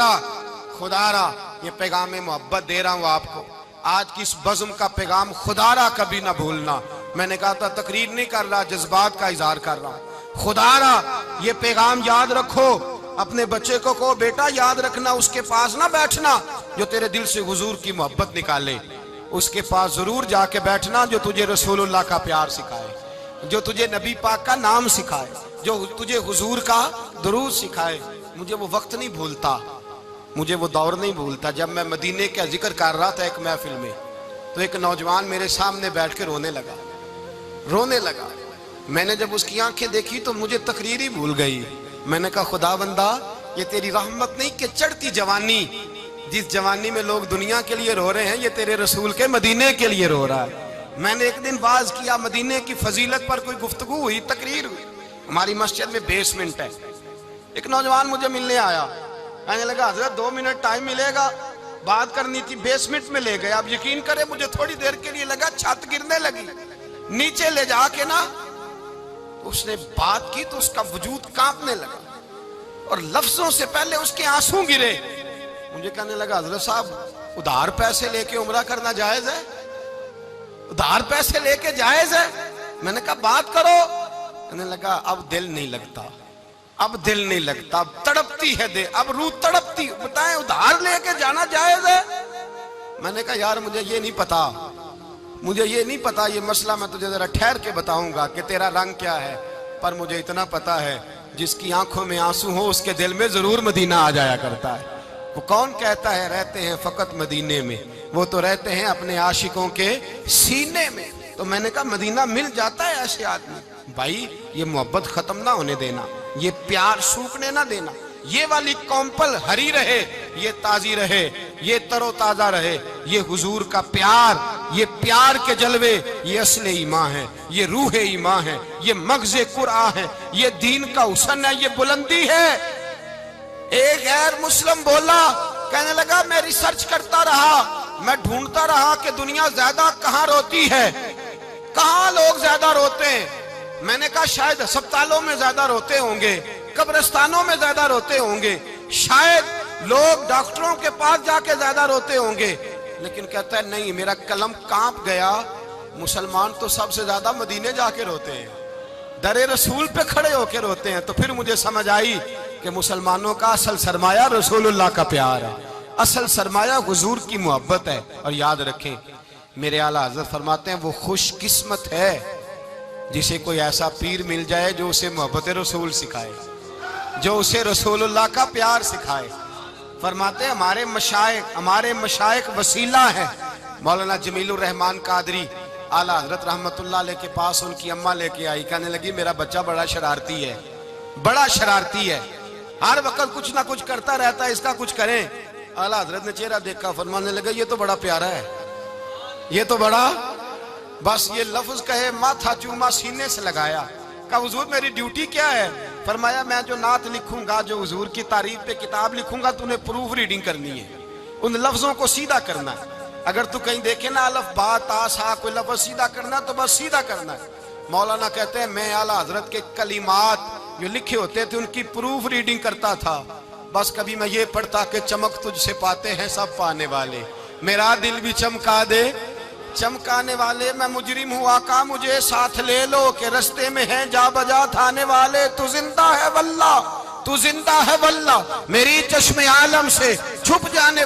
را یہ پیغام محبت دے رہا ہوں آپ کو. آج کی اس بزم کا پیغام خدا را کبھی نہ بھولنا. میں نے کہا تھا تقریر نہیں کر رہا، جذبات کا اظہار کر رہا ہوں. خدا را یہ پیغام یاد رکھو. اپنے بچے کو کہو بیٹا یاد رکھنا، اس کے پاس نہ بیٹھنا جو تیرے دل سے حضور کی محبت نکالے. اس کے پاس ضرور جا کے بیٹھنا جو تجھے رسول اللہ کا پیار سکھائے، جو تجھے نبی پاک کا نام سکھائے، جو تجھے حضور کا درود سکھائے. مجھے وہ وقت نہیں بھولتا، مجھے وہ دور نہیں بھولتا جب میں مدینے کا ذکر کر رہا تھا ایک محفل میں، تو ایک نوجوان میرے سامنے بیٹھ کے رونے لگا. میں نے جب اس کی آنکھیں دیکھی تو مجھے تقریر ہی بھول گئی. میں نے کہا خدا بندہ یہ تیری رحمت نہیں کہ چڑھتی جوانی، جس جوانی میں لوگ دنیا کے لیے رو رہے ہیں، یہ تیرے رسول کے مدینے کے لیے رو رہا ہے. میں نے ایک دن واعظ کیا، مدینے کی فضیلت پر کوئی گفتگو ہوئی، تقریر ہوئی. ہماری مسجد میں بیسمنٹ ہے. ایک نوجوان مجھے ملنے آیا، کہنے لگا حضرت 2 منٹ ٹائم ملے گا، بات کرنی تھی. بیسمنٹ میں لے گئے. آپ یقین کریں مجھے تھوڑی دیر کے لیے لگا چھت گرنے لگی. نیچے لے جا کے نا اس نے بات کی تو اس کا وجود کانپنے لگا اور لفظوں سے پہلے اس کے آنسو گرے. مجھے کہنے لگا حضرت صاحب ادھار پیسے لے کے عمرہ کرنا جائز ہے؟ ادھار پیسے لے کے جائز ہے؟ میں نے کہا بات کرو. کہنے لگا اب دل نہیں لگتا، اب تڑپتی ہے دے، اب روح تڑپتی. بتائیں ادھار لے کے جانا جائز ہے؟ میں نے کہا یار مجھے یہ نہیں پتا یہ مسئلہ میں تجھے ذرا ٹھہر کے بتاؤں گا کہ تیرا رنگ کیا ہے. پر مجھے اتنا پتا ہے جس کی آنکھوں میں آنسو ہو اس کے دل میں ضرور مدینہ آ جایا کرتا ہے. وہ کون کہتا ہے رہتے ہیں فقط مدینے میں؟ وہ تو رہتے ہیں اپنے عاشقوں کے سینے میں. تو میں نے کہا مدینہ مل جاتا ہے ایسے آدمی. بھائی یہ محبت ختم نہ ہونے دینا، یہ پیار سوکھنے نہ دینا. یہ والی کومپل ہری رہے، یہ تازی رہے، یہ تر و تازہ رہے. یہ حضور کا پیار، یہ پیار کے جلوے، یہ اصل ایمان ہے، یہ روح ایمان ہے، یہ مغز قرآن ہے، یہ دین کا حسن ہے، یہ بلندی ہے. ایک غیر مسلم بولا، کہنے لگا میں ریسرچ کرتا رہا، میں ڈھونڈتا رہا کہ دنیا زیادہ کہاں روتی ہے، کہاں لوگ زیادہ روتے ہیں. میں نے کہا شاید ہسپتالوں میں زیادہ روتے ہوں گے، قبرستانوں میں زیادہ روتے ہوں گے، شاید لوگ ڈاکٹروں کے پاس جا کے زیادہ روتے ہوں گے. لیکن کہتا ہے نہیں، میرا قلم کانپ گیا. مسلمان تو سب سے زیادہ مدینے جا کے روتے ہیں، در رسول پہ کھڑے ہو کے روتے ہیں. تو پھر مجھے سمجھ آئی کہ مسلمانوں کا اصل سرمایہ رسول اللہ کا پیار ہے، اصل سرمایہ حضور کی محبت ہے. اور یاد رکھیں میرے اعلیٰ حضرت فرماتے ہیں وہ خوش قسمت ہے جسے کوئی ایسا پیر مل جائے جو اسے محبت رسول سکھائے، جو اسے رسول اللہ کا پیار سکھائے. فرماتے ہیں ہمارے مشائخ وسیلہ ہیں. مولانا جمیل الرحمان قادری اعلیٰ حضرت رحمت اللہ علیہ کے پاس ان کی اماں لے کے آئی. کہنے لگی میرا بچہ بڑا شرارتی ہے، ہر وقت کچھ نہ کچھ کرتا رہتا ہے، اس کا کچھ کریں. اعلیٰ حضرت نے چہرہ دیکھا، فرمانے لگا یہ تو بڑا پیارا ہے، یہ تو بڑا، بس یہ لفظ کہے ماتھا چوما سینے سے لگایا. کہا حضور میری ڈیوٹی کیا ہے؟ فرمایا میں جو نعت لکھوں گا، جو حضور کی تعریف پہ کتاب لکھوں گا، تو نے پروف ریڈنگ کرنی ہے، ان لفظوں کو سیدھا کرنا ہے. اگر تو کہیں دیکھے نا الف با تا سا کوئی لفظ سیدھا کرنا تو بس سیدھا کرنا ہے. مولانا کہتے ہیں میں اعلیٰ حضرت کے کلمات جو لکھے ہوتے تھے ان کی پروف ریڈنگ کرتا تھا. بس کبھی میں یہ پڑھتا کہ چمک تجھ سے پاتے ہیں سب پانے والے، میرا دل بھی چمکا دے چمکانے والے. میں مجرم ہوں آقا مجھے ساتھ لے لو کہ رستے میں ہیں جا بجا تھانے والے. تو زندہ ہے واللہ میری چشم عالم سے چھپ جانے.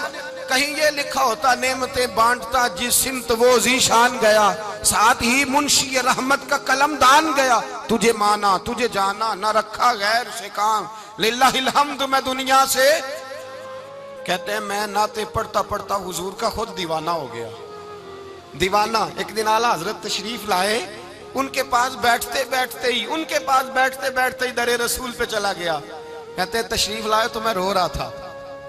کہیں یہ لکھا ہوتا نعمتیں بانٹتا جس سمت وہ ذیشان گیا، ساتھ ہی منشی رحمت کا قلم دان گیا. تجھے مانا تجھے جانا نہ رکھا غیر سے کام، للہ الحمد میں دنیا سے. کہتے ہیں میں نعتیں پڑھتا پڑھتا حضور کا خود دیوانہ ہو گیا. دیوانہ. ایک دن اعلیٰ حضرت تشریف لائے، ان کے پاس بیٹھتے بیٹھتے ہی در رسول پہ چلا گیا. کہتے ہیں تشریف لائے تو میں رو رہا تھا.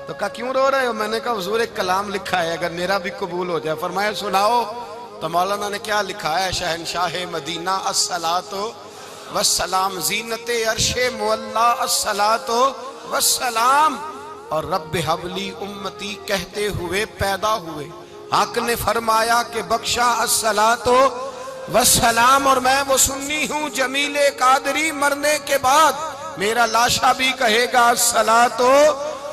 تو کہا کیوں رو رہے ہو؟ میں نے کہا حضور ایک کلام لکھا ہے اگر میرا بھی قبول ہو جائے. فرمایا سناؤ. تو مولانا نے کیا لکھا ہے؟ شہنشاہ مدینہ الصلاۃ والسلام، زینت عرش مولا الصلاۃ والسلام، اور رب حبلی امتی کہتے ہوئے پیدا ہوئے. حق نے فرمایا کہ بخشا الصلاۃ والسلام، اور میں وہ سنی ہوں جمیل قادری مرنے کے بعد میرا لاشا بھی کہے گا الصلاۃ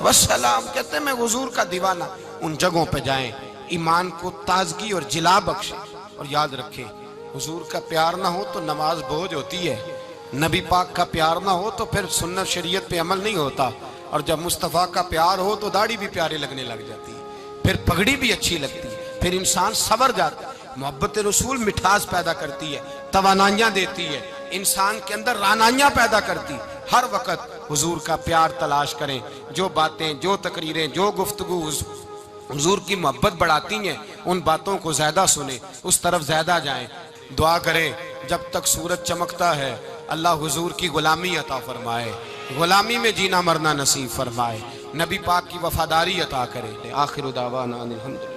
والسلام۔ کہتے ہیں میں حضور کا دیوانہ۔ ان جگہوں پہ جائیں، ایمان کو تازگی اور جلا بخشیں، اور یاد رکھیں حضور کا پیار نہ ہو تو نماز بوجھ ہوتی ہے، نبی پاک کا پیار نہ ہو تو پھر سنت شریعت پہ عمل نہیں ہوتا، اور جب مصطفیٰ کا پیار ہو تو داڑھی بھی پیارے لگنے لگ جاتی ہے، پھر پگڑی بھی اچھی لگتی ہے، پھر انسان سنور جاتا ہے۔ محبت رسول مٹھاس پیدا کرتی ہے، توانائیاں دیتی ہے، انسان کے اندر رانائیاں پیدا کرتی ہے۔ ہر وقت حضور کا پیار تلاش کریں، جو باتیں، جو تقریریں، جو گفتگو حضور کی محبت بڑھاتی ہیں ان باتوں کو زیادہ سنیں، اس طرف زیادہ جائیں۔ دعا کریں جب تک سورج چمکتا ہے اللہ حضور کی غلامی عطا فرمائے، غلامی میں جینا مرنا نصیب فرمائے، نبی پاک کی وفاداری عطا کرے۔ آخر دعوانا الحمدللہ۔